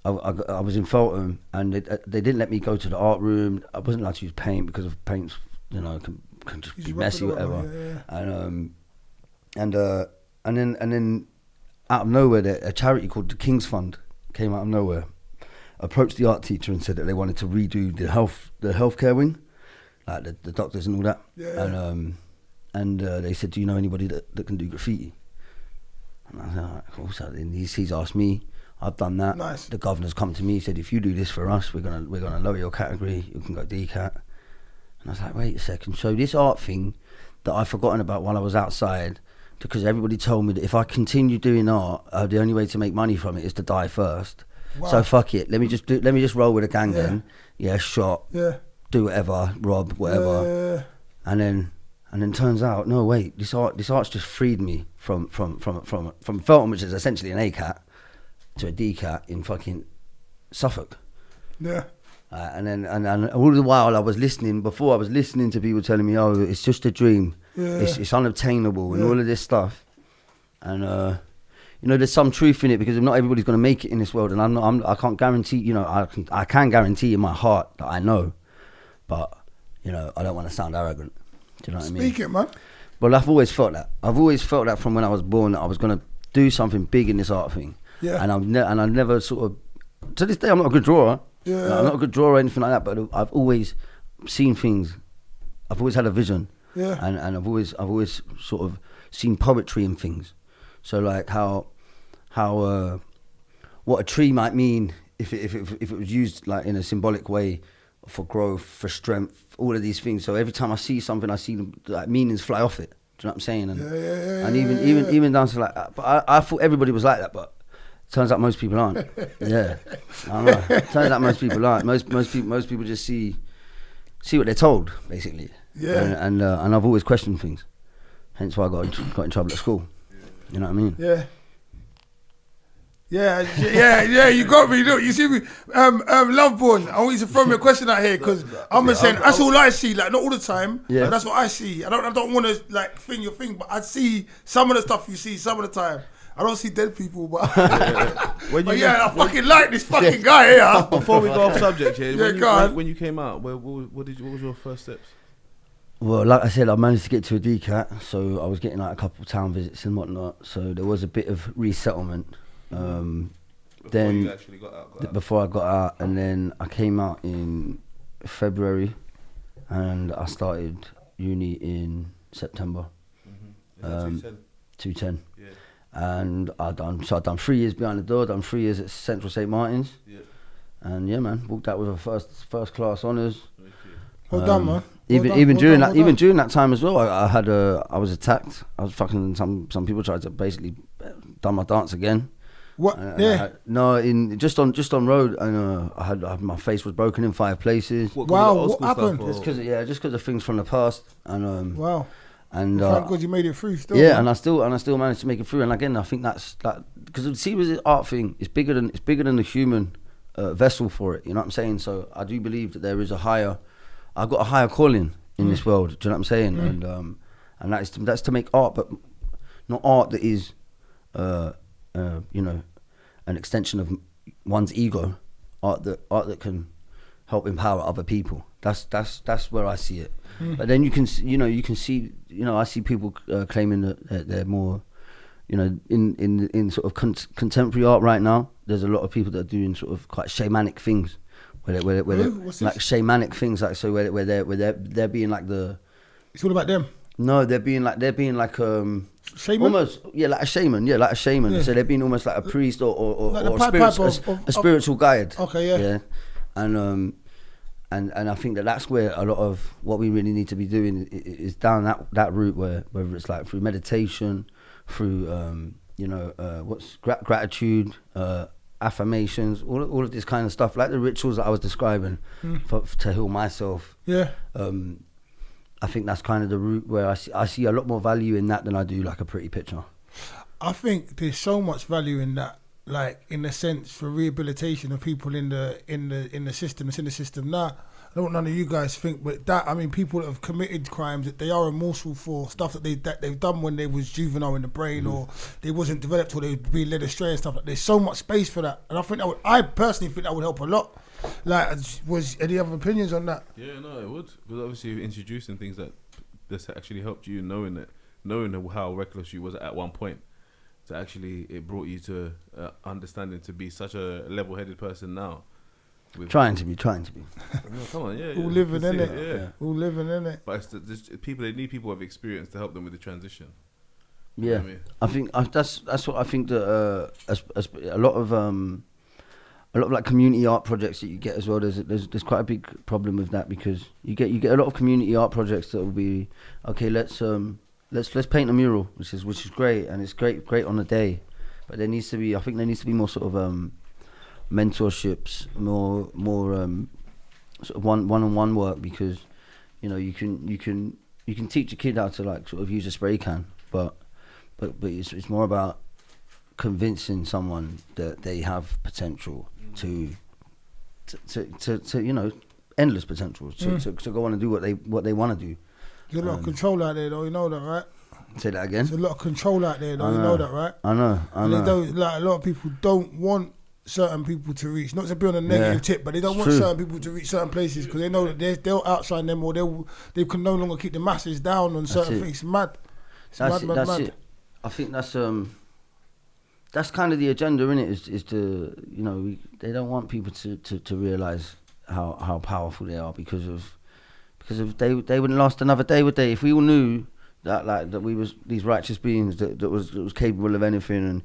I was in Feltham, and they didn't let me go to the art room. I wasn't allowed to use paint because of paints, you know, can just be messy, whatever. Yeah. And then out of nowhere, a charity called the King's Fund came out of nowhere, approached the art teacher and said that they wanted to redo the healthcare wing, like the doctors and all that. Yeah. And they said, do you know anybody that can do graffiti? And I was like, cool. So he's asked me, I've done that. Nice. The governor's come to me, he said, if you do this for us, we're gonna lower your category, you can go DCAT. And I was like, wait a second. So this art thing that I've forgotten about while I was outside, because everybody told me that if I continue doing art, the only way to make money from it is to die first. Wow. So fuck it. Let me just roll with a gang then. Yeah, shot. Yeah. Do whatever, rob, whatever. Yeah. And then turns out, no, wait, this art's just freed me from Feltham, which is essentially an ACAT, to a DCAT in fucking Suffolk. Yeah. And all the while I was listening to people telling me, oh, it's just a dream. Yeah. It's unobtainable and all of this stuff. And you know, there's some truth in it, because not everybody's going to make it in this world, and I can't guarantee, you know, I can guarantee in my heart that I know, but you know, I don't want to sound arrogant. Do you know what I mean? Speak it, man. Well, I've always felt that. I've always felt that from when I was born, that I was going to do something big in this art thing. Yeah. And I've never sort of, to this day, I'm not a good drawer. Yeah. Like, I'm not a good drawer or anything like that, but I've always seen things. I've always had a vision. Yeah. And I've always sort of seen poetry in things. So like how what a tree might mean if it was used like in a symbolic way, for growth, for strength, all of these things. So every time I see something, I see like meanings fly off it. Do you know what I'm saying? And even down to like, but I thought everybody was like that, but Turns out most people aren't. Yeah, I know. Turns out most people aren't. Most people just see what they're told, basically. Yeah. And I've always questioned things. Hence why I got in trouble at school. You know what I mean? Yeah. Yeah, you got me. Look, you see me, Loveborn. I want you to throw me a question out here because I'm just saying that's all I see. Like not all the time. Yeah. Like, that's what I see. I don't want to like thing your thing, but I see some of the stuff you see some of the time. I don't see dead people, but I fucking like this fucking guy here. Before we go off subject, when you came out, what was your first steps? Well, like I said, I managed to get to a DCAT, so I was getting like a couple of town visits and whatnot. So there was a bit of resettlement. Then you actually got out. Before I got out, and then I came out in February, and I started uni in September. 210. Yeah. And I done 3 years behind the door. Done 3 years at Central St Martin's. Yeah. And yeah, man, walked out with a first class honours. Well done, man. Even during that time as well, I was attacked. I was fucking some people tried to basically done my dance again. What? Just on road, and I had my face was broken in 5 places. What happened? Just because of things from the past, and wow. And thank God you made it through still. Yeah, man. and I still managed to make it through. And again, I think that's that because see, with the art thing, it's bigger than the human vessel for it. You know what I'm saying? So I do believe that there is I've got a higher calling in this world. Do you know what I'm saying? And that's to make art, but not art that is, an extension of one's ego. Art that can help empower other people. That's where I see it. But then you can see, I see people claiming that they're more, in sort of contemporary art right now. There's a lot of people that are doing sort of quite shamanic things, where they're like shamanic things, like so where they're being like the. It's all about them. No, they're being like shaman? Almost, like a shaman. Yeah. So they're being almost like a priest or a spiritual guide. Okay, yeah. And I think that's where a lot of what we really need to be doing is down that route, whether it's like through meditation, through gratitude, affirmations, all of this kind of stuff, like the rituals that I was describing to heal myself. Yeah. I think that's kind of the route where I see a lot more value in that than I do like a pretty picture. I think there's so much value in that, like in the sense for rehabilitation of people in the system. It's in the system now. I don't want none of you guys think, but that, I mean, people that have committed crimes that they are remorseful for stuff that they've done when they was juvenile in the brain or they wasn't developed or they were being led astray and stuff. Like, there's so much space for that, and I personally think that would help a lot. Like, was any other opinions on that? Yeah, no, it would, because obviously you're introducing things that this actually helped you, knowing how reckless you was at one point. So actually, it brought you to understanding to be such a level-headed person now. Trying to be. No, come on, yeah. All living in it. Yeah. All living in it. But they need people with experience to help them with the transition. Yeah, you know what I mean? I think that's what I think that a lot of like community art projects that you get as well. There's quite a big problem with that, because you get a lot of community art projects that will be okay. Let's paint a mural, which is great, and it's great on the day, but there needs to be more sort of mentorships, more sort of one-on-one work, because you can teach a kid how to like sort of use a spray can, but it's more about convincing someone that they have potential to endless potential to go on and do what they want to do. There's a lot of control out there, though. You know that, right? Say that again. There's a lot of control out there, though. You know that, right? I know. They don't, like, a lot of people don't want certain people to reach. Not to be on a negative tip, but they don't want certain people to reach certain places because they know that they'll outshine them, or they can no longer keep the masses down on certain things. It's mad. That's mad. I think that's kind of the agenda, innit? Is to they don't want people to realise how powerful they are because they wouldn't last another day, would they? If we all knew that we was these righteous beings that was capable of anything, and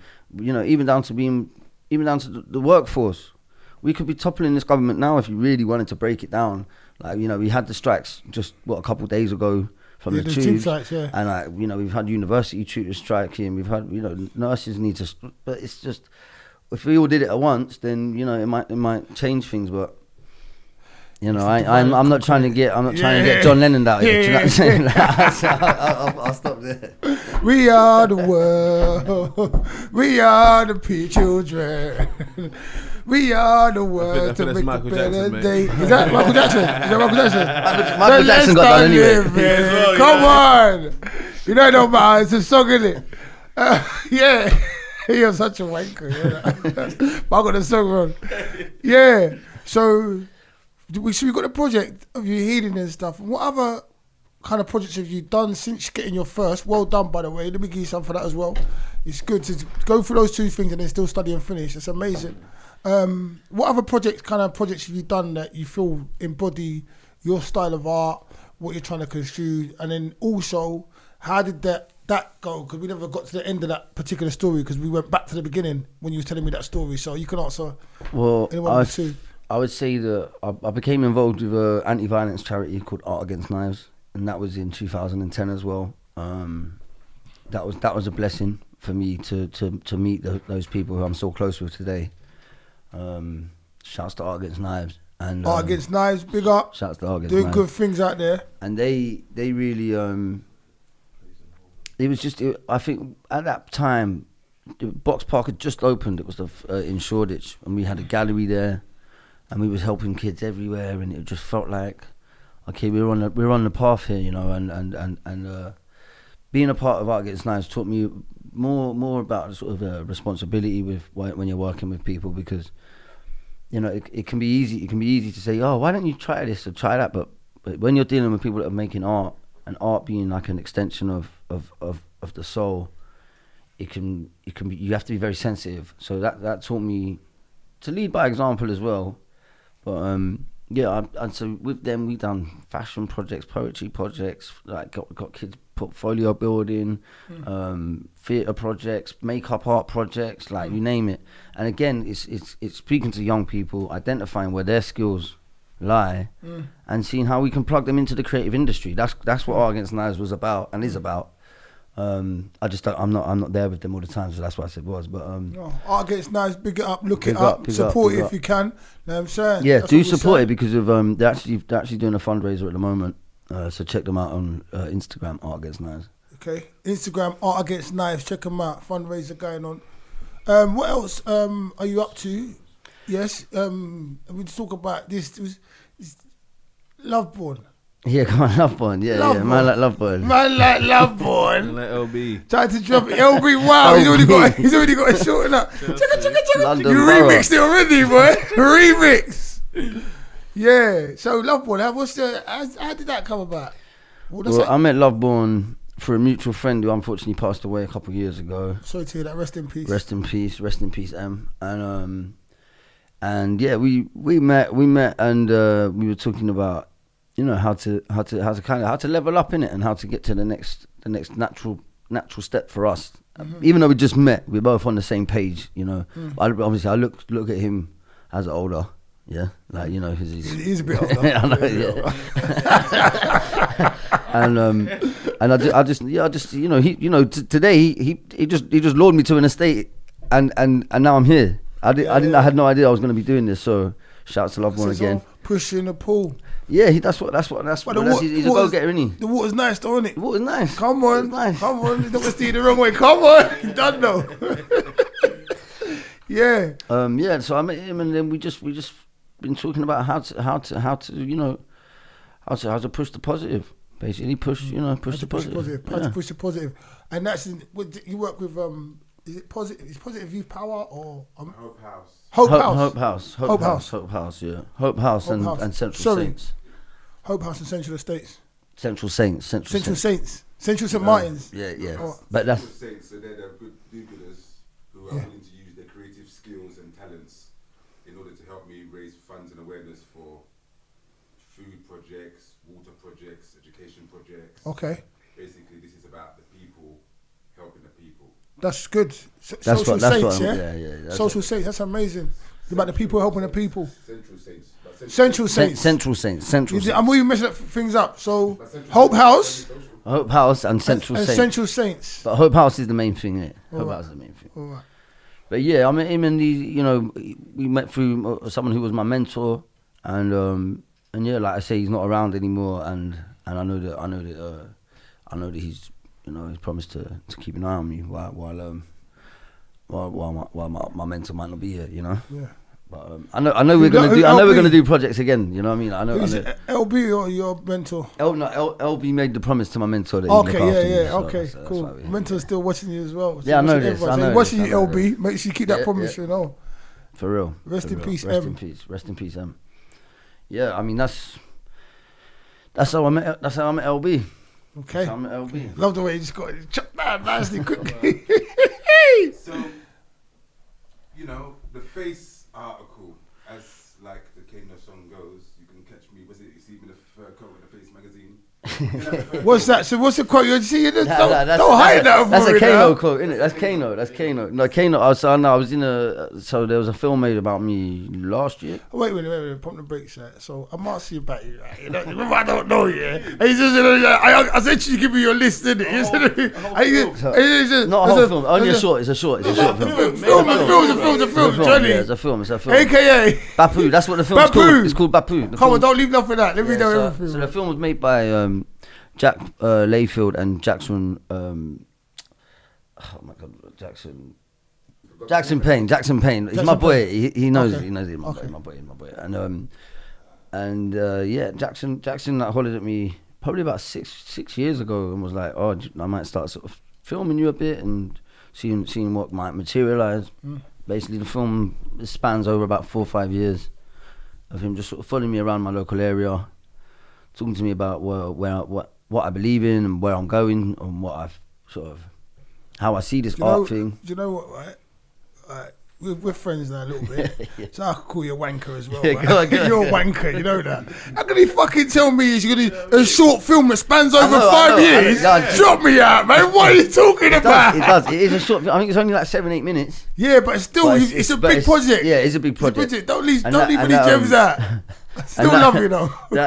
even down to the workforce, we could be toppling this government now if you really wanted to break it down. Like, we had the strikes just a couple of days ago from the tubes, strikes, and we've had university tutors striking, we've had nurses need to, but it's just if we all did it at once, then you know it might change things. But you know, I'm not trying to get John Lennon out here. Do you know what I'm saying? I'll stop there. We are the world. We are the children. We are the world to make a better day. Is that Michael Jackson? Michael Jackson got done anyway. Come on. You know, no matter. It's a song, isn't it? Yeah. You're such a wanker. Yeah. But I got the song wrong. Yeah. So we got a project of you healing and stuff. What other kind of projects have you done since getting your first? Well done, by the way. Let me give you some for that as well. It's good to go through those two things and then still study and finish. It's amazing. What other projects have you done that you feel embody your style of art, what you're trying to construe, and then also how did that go? Because we never got to the end of that particular story because we went back to the beginning when you were telling me that story. So you can answer. Well, anyone two. I would say that I became involved with an anti-violence charity called Art Against Knives, and that was in 2010 as well. That was a blessing for me to meet those people who I'm so close with today. Shouts to Art Against Knives. And Art Against Knives, big up. Shouts to Art Against Doing Knives. good things out there. And they really it was just I think at that time the Box Park had just opened. It was in Shoreditch, and we had a gallery there. And we was helping kids everywhere, and it just felt like, okay, we're on the path here, you know. And being a part of Art Against Knives taught me more about sort of responsibility with when you're working with people, because you know it can be easy. It can be easy to say, oh, why don't you try this or try that? But when you're dealing with people that are making art, and art being like an extension of the soul, it can be. You have to be very sensitive. So that taught me to lead by example as well. But yeah, and so with them we done fashion projects, poetry projects, like got kids portfolio building, theatre projects, makeup art projects, like you name it. And again, it's speaking to young people, identifying where their skills lie, and seeing how we can plug them into the creative industry. That's what Art Against Knives was about and is about. I'm not there with them all the time, so that's what I said was. But Art Against Knives, big it up, look it up, support it if you can. Know what I'm saying? Yeah, do support it because of they're actually doing a fundraiser at the moment. So check them out on Instagram, Art Against Knives. Okay, Instagram, Art Against Knives. Check them out. Fundraiser going on. What else are you up to? Yes. We talk about this. Loveborn. Yeah, come on, Loveborn. Yeah, man like Loveborn. Man like Loveborn. Man like LB. Tried to drop it. LB, wow, he's already got it shortened up. London You Borough. remixed it already, boy. Remix. Yeah. So Loveborn, how did that come about? Well, I met Loveborn through a mutual friend who unfortunately passed away a couple of years ago. Sorry to hear that. Rest in peace. Rest in peace, M. And yeah, we met and we were talking about, you know, how to level up in it and how to get to the next natural step for us. Even though we just met, we're both on the same page, you know. Obviously, I look at him as older, yeah, like, you know, because he's a bit older. I know, yeah. And I just you know today he just lured me to an estate and now I'm here. I had no idea I was going to be doing this. So shouts to Loveborn again. Pushing the pool. Yeah, that's what. He's a go-getter, isn't he? The water's nice, though, isn't it? The water's nice. Come on, nice. Come on. Don't steer you the wrong way. Come on, you done though. Yeah. Yeah. So I met him, and then we just been talking about how to you know how to push the positive. Basically, push the positive. How to push the positive, and that's you work with. Is it positive? Is Positive Youth Power or Hope House? Hope House. Yeah. Hope House and Central Saints. Hope House and Central Estates. Central Saints. Central St. Martin's. Yeah. Oh. But that's Saints, so they're the good do-gooders who are willing to use their creative skills and talents in order to help me raise funds and awareness for food projects, water projects, education projects. Okay. Basically, this is about the people helping the people. That's good. Social Saints, yeah. Social Saints. That's amazing. It's about the people helping the people. Central Saints. I'm really messing things up. So Hope House and Central Saints. Central Saints. But Hope House is the main thing, innit? Hope House is the main thing. All right. But yeah, I met him and we met through someone who was my mentor, and yeah, like I say, he's not around anymore, and I know that he's he's promised to keep an eye on me while my mentor might not be here, Yeah. But I know we're gonna do projects again. You know what I mean? I know. LB or your mentor? LB made the promise to my mentor that okay, he'd look after me, okay, so cool. Mentor's still watching you as well. So yeah, I know this. Watching you, LB. Make sure you keep that promise. For real. Rest in peace, Rest in peace. Rest in peace, Yeah, I mean that's how I met. That's how I met LB. Okay. That's how I met LB. Love the way you just got it chopped down nicely, quickly. So, the face article, as like the Kano song goes, you can catch me. Was it you see me the fur coat in the Face magazine? What's that? So what's the quote? You see it? Don't hide that. That's a Kano quote, isn't it? That's Kano. That's Kano. No, Kano. I was in so there was a film made about me last year. Wait, pump the brakes. So I'm asking you about you. Remember, I don't know. Yeah. And he says, I said you give me your list, didn't it? Not a whole film. Only a short. It's a short film. It's a film. Johnny. Yeah, it's a film. AKA Bapou. That's what the film's called. It's called Bapou. Come on, don't leave nothing out. Let me know everything. So the film was made by Jack Layfield and Jackson. Oh my God, Jackson Payne. He's my boy. He knows. Okay. He knows. He's my boy. And yeah, Jackson like hollered at me probably about six years ago and was like, "Oh, I might start sort of filming you a bit and seeing what might materialize." Basically, the film spans over about 4 or 5 years of him just sort of following me around my local area, talking to me about what I believe in and where I'm going and what I've how I see this art thing. Do you know what, right? We're friends now a little bit, so I could call you a wanker as well. Right? You're a wanker, you know that. How can he fucking tell me he's gonna do a short film that spans over 5 years? Drop me out, man. What are you talking about? It does. It is a short film. I think it's only like 7-8 minutes. Yeah, but still, it's a big project. Yeah, it's a big project. Don't leave any gems out. Still love you though. Big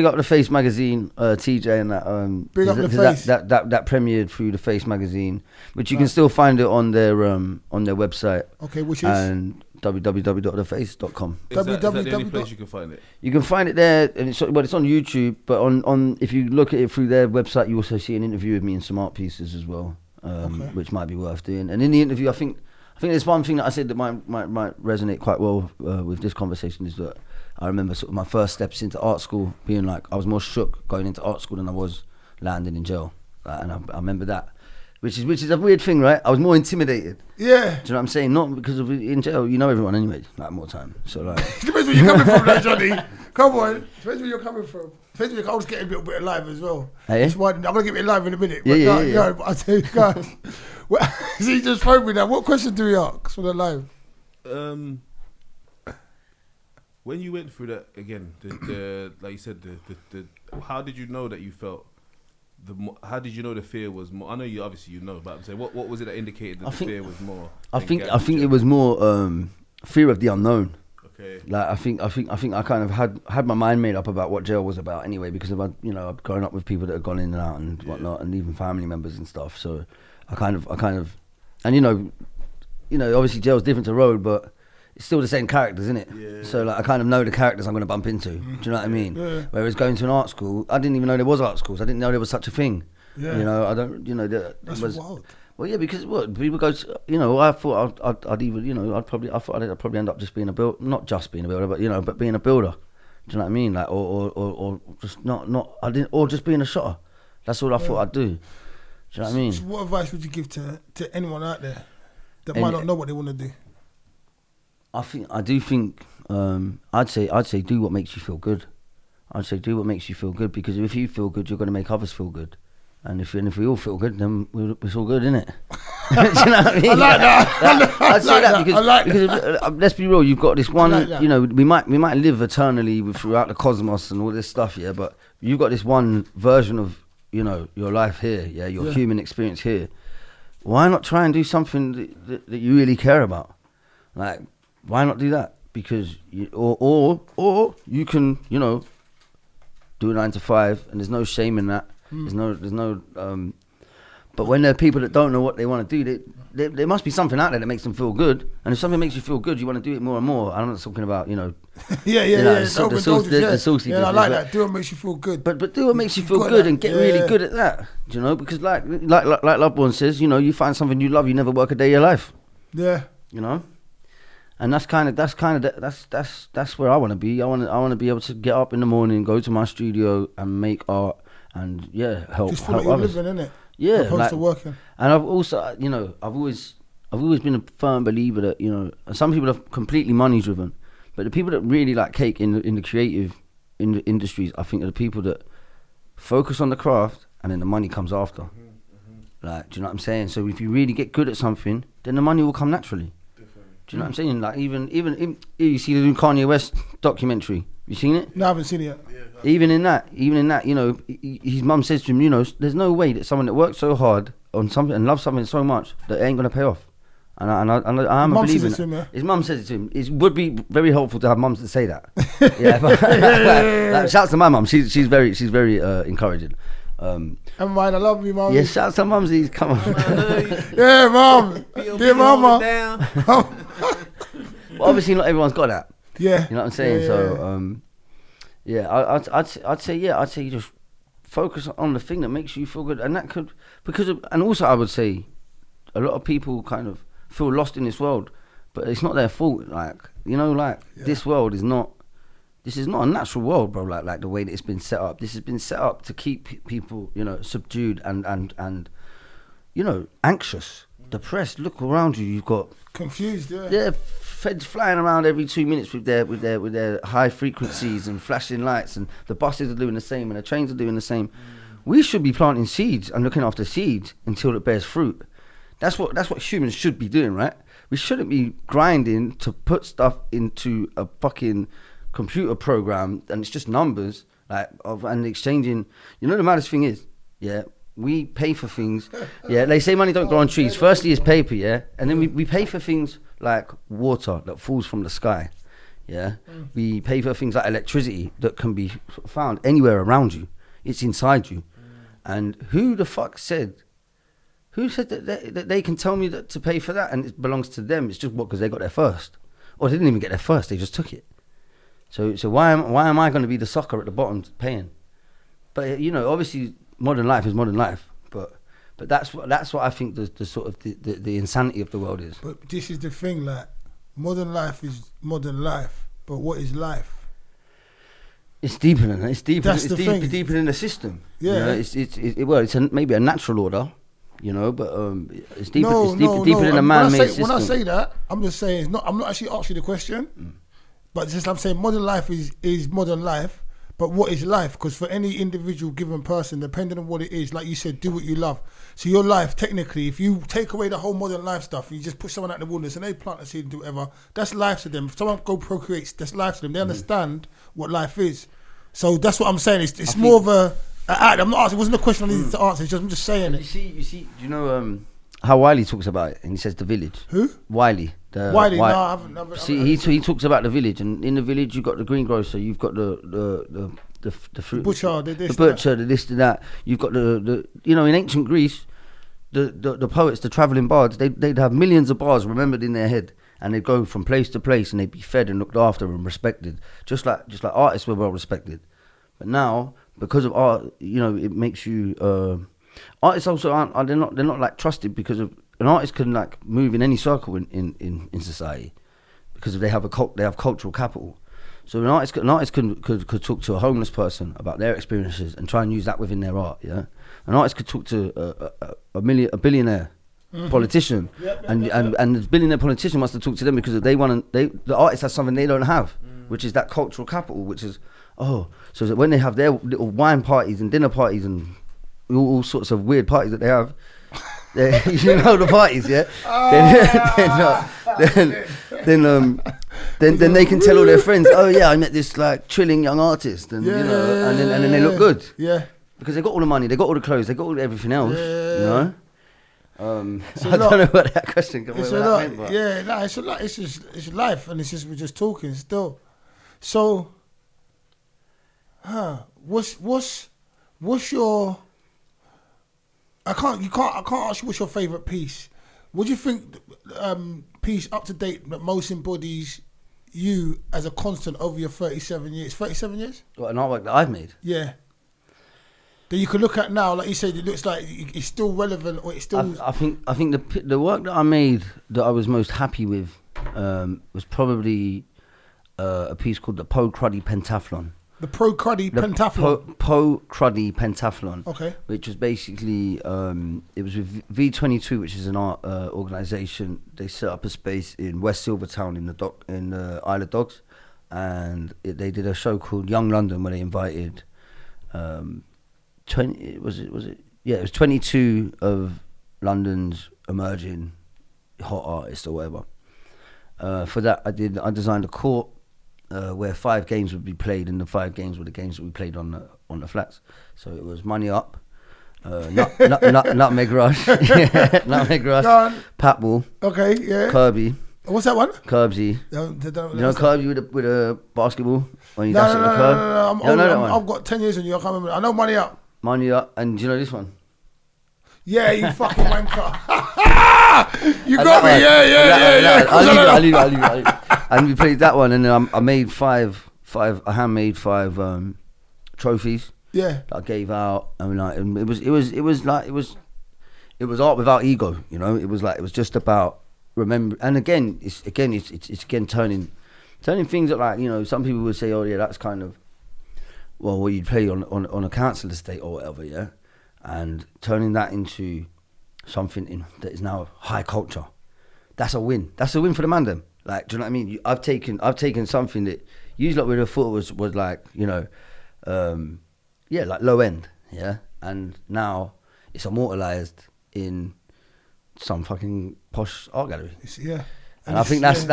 up the Face magazine, TJ, and that. Big up the Face. That premiered through the Face magazine, which you can still find it on their website. Okay, which is and www.theface.com. Is that the only place you can find it? You can find it there, and it's on YouTube. But on if you look at it through their website, you also see an interview with me and some art pieces as well, which might be worth doing. And in the interview, I think there's one thing that I said that might resonate quite well with this conversation is that I remember sort of my first steps into art school being like I was more shook going into art school than I was landing in jail, and I remember that, which is a weird thing, right? I was more intimidated. Yeah. Do you know what I'm saying? Not because of in jail, you know everyone anyway, like more time. So like, depends where you're coming from, like, Johnny. Come on, depends where you're coming from. Depends where I was getting a little bit alive as well. Hey? I'm gonna get me alive in a minute. Yeah. But I tell you guys. He just phoned me now. What question do we ask for the live? When you went through that again, the like you said, the how did you know that you felt? How did you know the fear was more? I know you obviously know, but I'm saying what was it that indicated that the fear was more? I think it was more fear of the unknown. Okay. Like I think I kind of had my mind made up about what jail was about anyway, because of I've grown up with people that have gone in and out and whatnot, and even family members and stuff. So I kind of, and obviously jail's different to road, but it's still the same characters, isn't it? Yeah. So like I kind of know the characters I'm going to bump into. Do you know what I mean? Yeah. Whereas going to an art school, I didn't even know there was art schools. I didn't know there was such a thing. Yeah. I don't. That's wild. Well, yeah, because people go to, I thought I'd probably end up just being a builder, not just being a builder, but but being a builder. Do you know what I mean? Like or just not I didn't, or just being a shotter. That's all I thought I'd do. Do you know what I mean? So what advice would you give to anyone out there that might not know what they want to do? I do think I'd say do what makes you feel good. I'd say do what makes you feel good, because if you feel good, you're going to make others feel good. And if we all feel good, then it's all good, innit? Do you know what I mean? I like that. I'd say that because let's be real, you've got this one, we might live eternally throughout the cosmos and all this stuff, yeah, but you've got this one version of, your life here, yeah, your human experience here. Why not try and do something that you really care about? Like, why not do that? Because, or you can, do a 9 to 5, and there's no shame in that. There's no But when there are people that don't know what they want to do, there must be something out there that makes them feel good. And if something makes you feel good, you want to do it more and more. I'm not talking about, the saucy I business, like that. Do what makes you feel good. But do what makes you feel good and get really good at that. You know, because like Loved One says, you know, you find something you love, you never work a day of your life. Yeah. You know, and that's where I want to be. I want to be able to get up in the morning, go to my studio, and make art, and help Just feel help like others. you're living, innit? Yeah, opposed to working. And I've also, you know, I've always been a firm believer that, you know, some people are completely money driven, but the people that really like cake in the creative in the industries, I think, are the people that focus on the craft and then the money comes after. Like, do you know what I'm saying? So if you really get good at something, then the money will come naturally. Definitely. Do you know what I'm saying? Like even you see the new Kanye West documentary. You seen it? No, I haven't seen it yet. Yeah, Even in that, you know, his mum says to him, you know, there's no way that someone that works so hard on something and loves something so much that it ain't gonna pay off. And I'm a believer in that. Yeah? His mum says it to him. It would be very helpful to have mums that say that. Yeah, but, like, shouts to my mum. She's very encouraging. Never mind, I love you, mum. Yeah, shouts to mumsies. Come on. Yeah, mum. Dear mama. Well, obviously not everyone's got that. Yeah. You know what I'm saying? Yeah, So I'd say you just focus on the thing that makes you feel good, and that could and also I would say a lot of people kind of feel lost in this world, but it's not their fault. Like, you know, this world is not. This is not a natural world, bro. Like the way that it's been set up. This has been set up to keep people, you know, subdued and you know, anxious, depressed. Look around you. You've got confused. Yeah. Yeah, feds flying around every 2 minutes with their high frequencies and flashing lights, and the buses are doing the same, and the trains are doing the same. We should be planting seeds and looking after seeds until it bears fruit. That's what humans should be doing, right? We shouldn't be grinding to put stuff into a fucking computer program and it's just numbers, and exchanging. You know, the maddest thing is, we pay for things. They say money don't grow on trees. Firstly, it's paper, and then we pay for things like water that falls from the sky. We pay for things like electricity that can be found anywhere around you. It's inside you. And who the fuck said? Who said that they can tell me that to pay for that and it belongs to them? It's just because they got there first, or they didn't even get there first. They just took it. So why am I going to be the sucker at the bottom paying? But you know, obviously, modern life is modern life. But that's what I think the sort of the insanity of the world is. But this is the thing, like, modern life is modern life. But what is life? It's deeper than that. It's deeper. That's it's the thing. deeper than the system. Yeah. You know, it's maybe a natural order. You know, but it's deeper. Deeper than a man-made system. When I say that, I'm just saying I'm not actually asking the question. But just I'm saying modern life is modern life. But what is life? Because for any individual given person, depending on what it is, like you said, do what you love. So your life, technically, if you take away the whole modern life stuff, you just push someone out in the wilderness and they plant a seed and do whatever, that's life to them. If someone go procreates, that's life to them. They understand what life is. So that's what I'm saying. It's more of a act. I'm not asking. It wasn't a question I needed to answer. I'm just saying it. You see. Do you know how Wiley talks about it? And he says the village. Who? Wiley. Wiley. No, I haven't. See, he talks about the village, and in the village you've got the greengrocer, you've got the fruit butcher, the this, the that. You've got the you know, in ancient Greece, the poets, the travelling bards, they'd have millions of bars remembered in their head, and they'd go from place to place, and they'd be fed and looked after and respected, just like artists were well respected. But now, because of art, you know, it makes you artists also they're not like trusted, because of an artist can like move in any circle in society because they have cultural capital. So an artist could talk to a homeless person about their experiences and try and use that within their art. Yeah, an artist could talk to a billionaire politician, and the billionaire politician wants to talk to them because the artist has something they don't have, which is that cultural capital, which is so that when they have their little wine parties and dinner parties and all sorts of weird parties that they have, you know, the parties, then they can tell all their friends, oh yeah, I met this like trilling young artist, and you know, and then they look good, because they got all the money, they got all the clothes, they got all everything else, you know. I don't know what that question comes from. It's a lot. It's life, and we're just talking still. So, what's your I can't ask you what's your favourite piece. What do you think piece up to date that most embodies you as a constant over your 37 years? 37 years? What, an artwork that I've made? Yeah. That you can look at now, like you said, it looks like it's still relevant, or it's still. I think the work that I made that I was most happy with was probably a piece called the Po Cruddy Pentathlon. The Pro Cruddy Pentathlon. Po Cruddy Pentathlon. Okay. Which was basically it was with V22, which is an art organisation. They set up a space in West Silvertown in the Isle of Dogs, and they did a show called Young London where they invited. It was 22 of London's emerging hot artists or whatever. For that, I designed a court where 5 games would be played, and the 5 games were the games that we played on the flats. So it was Money Up, Nutmeg Rush, Nutmeg Rush, Patball, okay, yeah, Kirby. What's that one? Curbsy. You know Curbsy with a basketball when you no, dash it in the curb? No, I've got 10 years on you, I can't remember. I know Money Up. Money Up, and do you know this one? Yeah, you fucking wanker. You got me, yeah. I'll leave it. And we played that one, and then I made I handmade 5 trophies. Yeah. That I gave out. I mean, like, it was art without ego, you know. It was just about remember. And again, it's turning things up, like, you know. Some people would say, oh yeah, that's kind of what you'd play on a council estate or whatever, yeah. And turning that into something that is now high culture, that's a win. That's a win for the man them. Like, do you know what I mean? I've taken something that usually would have thought was like, you know, like low end, yeah. And now it's immortalized in some fucking posh art gallery. Yeah. And I think that's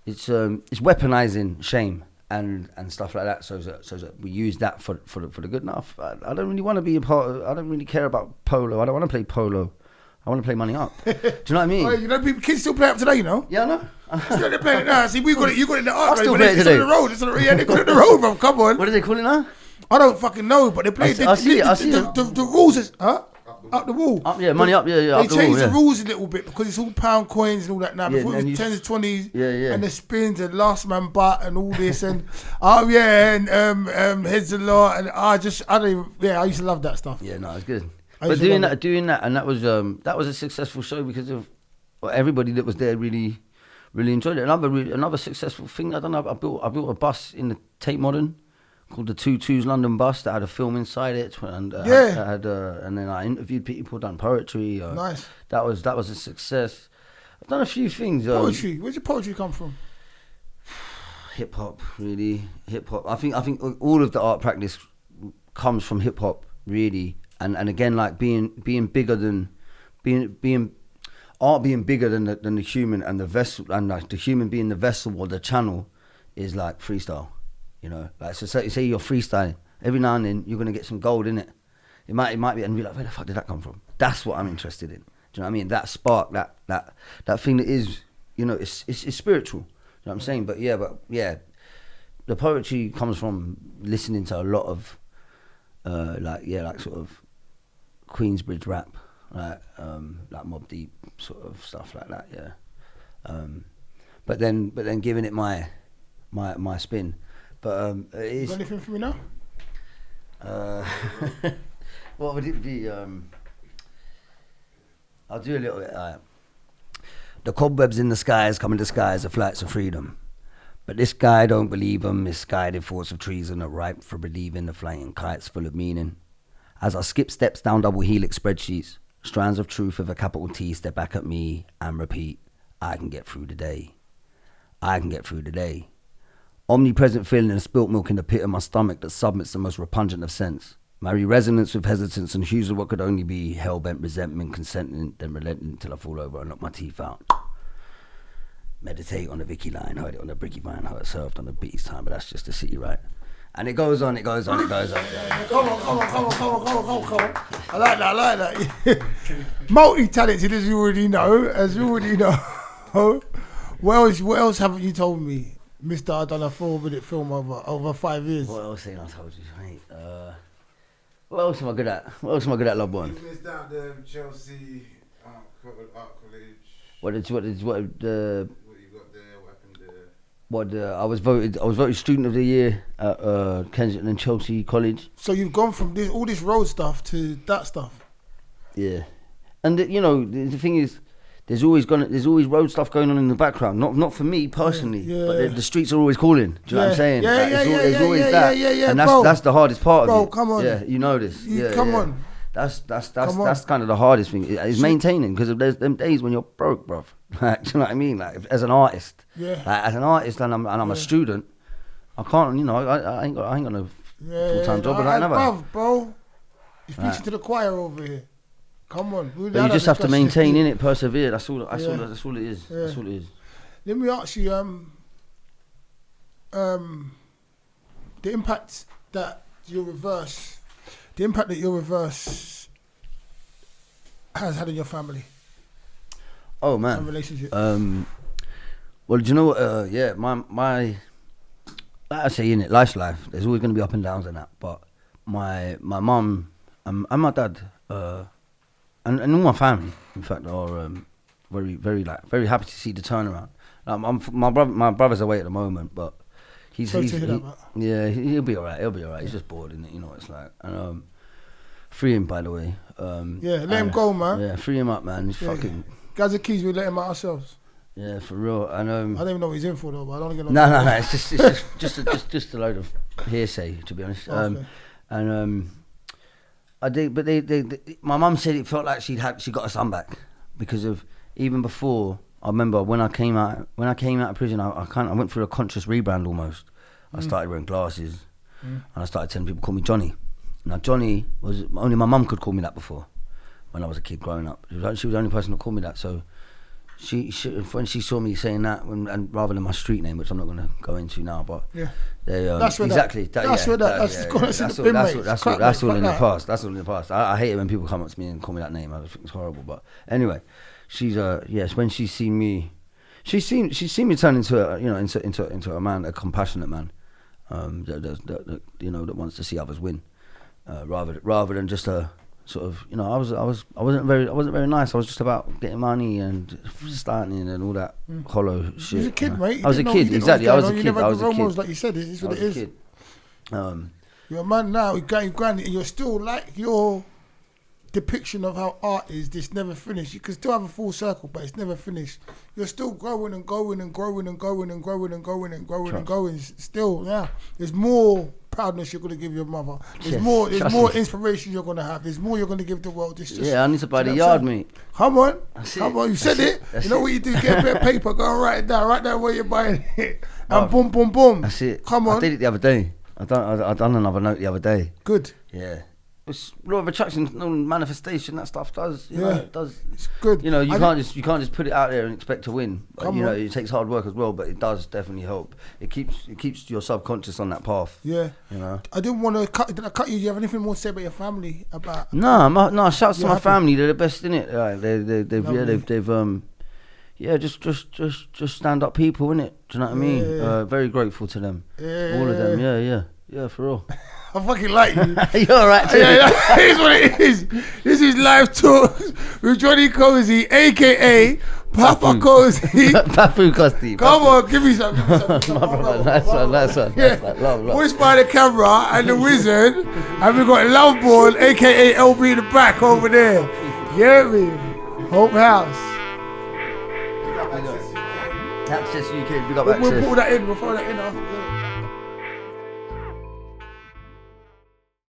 it's weaponizing shame and stuff like that, so that we use that for the good enough. I don't really want to be a part of, I don't really care about polo. I don't want to play polo. I want to play Money Up. Do you know what I mean? Oh, you know, kids still play up today, you know? Yeah, I know. Still they're playing it now. See, we got it. You got it in the art. I still play it today. It's on the road. Yeah, they got it on the road, bro. Come on. What do they call it now? I don't fucking know, but they play it. I see it. The rules is up the wall. Money up. Yeah. They up the changed wall, the rules a little bit because it's all pound coins and all that now. Yeah, before it was 10s, 20s, yeah. and the spins and last man butt and all this and and heads a lot and I used to love that stuff. Yeah, no, it's good. But doing that, and that was a successful show because of everybody that was there really enjoyed it. Another successful thing, I don't know. I built a bus in the Tate Modern called the 22s London bus that had a film inside it, and and then I interviewed people, done poetry. Nice. That was a success. I've done a few things. Poetry. Where's your poetry come from? Hip hop, really. Hip hop. I think all of the art practice comes from hip hop, really. And again, like being bigger than art being bigger than the human and the vessel, and like the human being the vessel or the channel is like freestyle, you know. Like, so say you're freestyling, every now and then you're gonna get some gold in it. It might be, and be like, where the fuck did that come from? That's what I'm interested in. Do you know what I mean? That spark, that thing that is, you know, it's spiritual. You know what I'm saying? But yeah, the poetry comes from listening to a lot of like sort of Queensbridge rap, like Mobb Deep sort of stuff like that, yeah. But then giving it my spin. But you got anything for me now? What would it be? I'll do a little bit. The cobwebs in the skies come in disguise of flights of freedom. But this guy don't believe them, misguided thoughts of treason are ripe for believing the flying kites full of meaning. As I skip steps down double helix spreadsheets, strands of truth with a capital T step back at me and repeat, I can get through the day. I can get through the day. Omnipresent feeling of spilt milk in the pit of my stomach that submits the most repugnant of sense. Marry resonance with hesitance and hues of what could only be hell-bent resentment, consenting, then relenting till I fall over and knock my teeth out. Meditate on the Vicky line, heard it on the Bricky vine, how it served on the beats time, but that's just the city, right? And it goes on. Come on. I like that. Multi-talented, as you already know. What else haven't you told me, Mr. I've done a 4-minute film over 5 years. What else ain't I told you, mate? What else am I good at? What else am I good at, loved one? You finished down the Chelsea Art College. What What you got there? What happened there? I was voted student of the year at Kensington and Chelsea College. So you've gone from all this road stuff to that stuff. Yeah, and the thing is, there's always road stuff going on in the background. Not for me personally, Yeah. but the streets are always calling. Do you know what I'm saying? Yeah, Like, yeah, there's always yeah, that, yeah, and bro. that's the hardest part Bro, of it. come on. Yeah, you know this. Come yeah. on. That's Come on. kind of the hardest thing is maintaining, because there's them days when you're broke, bruv. Like, do you know what I mean? Like, as an artist, Yeah. like, as an artist, and I'm a student, I can't. I ain't got no full-time job, but I never. Bro. You're preaching to the choir over here. Come on. But you just have to maintain in it, persevere. That's all. That's all it is. Yeah. That's all it is. Let me ask you, the impact that your reverse has had on your family Oh and man. relationship. Well, do you know what? Yeah, my like I say, in it, life's life. There's always going to be up and downs and that. But my mum and my dad and all my family, in fact, are very happy to see the turnaround. My brother's away at the moment, but he'll be alright. He'll be alright. He's just bored, innit? You know what it's like. And free him, by the way. Let him go, man. Yeah, free him up, man. He's fucking. Guys, the keys, we let him out ourselves. Yeah, for real. And I don't even know what he's in for though, but I don't get no. It's just a load of hearsay, to be honest. Okay. And I did, but they my mum said it felt like she got her son back, because of even before. I remember when I came out of prison, I went through a conscious rebrand almost. I started wearing glasses, and I started telling people to call me Johnny. Now Johnny was only my mum could call me that before, when I was a kid growing up. She was the only person to call me that. So she when she saw me saying that, and rather than my street name, which I'm not going to go into now, but Yeah. they That's where exactly that's all in the past. That's all in the past. I hate it when people come up to me and call me that name. I just think it's horrible. But anyway, she's yes, when she's seen me turn into a man, a compassionate man, that wants to see others win, rather than just a sort of, I wasn't very nice. I was just about getting money and starting and all that hollow shit. You was a kid, mate. I was a kid, exactly. I was a kid. You never had the role models, like you said. It's what it is. You're a man now. You're granted, and you're still like your depiction of how art is. This never finished. You can still have a full circle, but it's never finished. You're still growing and growing and growing and growing and growing and growing and growing and growing. Still, yeah. There's more proudness you're going to give your mother. There's more inspiration you're going to have. There's more you're going to give the world. I need to buy the yard, mate. Come on. You said it. You know what you do? Get a bit of paper, go and write it down. Write down where you're buying it. And boom, boom, boom. That's it. Come on. I did it the other day. I done another note the other day. Good. Yeah. It's law of attraction, manifestation. That stuff does. It does. It's good. You can't just put it out there and expect to win. But, it takes hard work as well. But it does definitely help. It keeps your subconscious on that path. Yeah. I didn't want to cut. Did I cut you? Do you have anything more to say about your family? About no. Shouts to my happy? family. They're the best, innit? They've stand up people, innit? Do you know what I mean? Yeah. Very grateful to them. All of them. Yeah, for real. I fucking like you. You're alright too. Here's what it is. This is Live Talks with Johnny Cozy, aka Bapou Costi. Bapou Costi. Come on, give me some. My brother, nice one. Love. Voice by the camera and the wizard. And we got Loveboard, aka LB in the back over there. Yeah, me. Hope House. Access UK, big up We'll Access. pull that in. We'll throw that in after.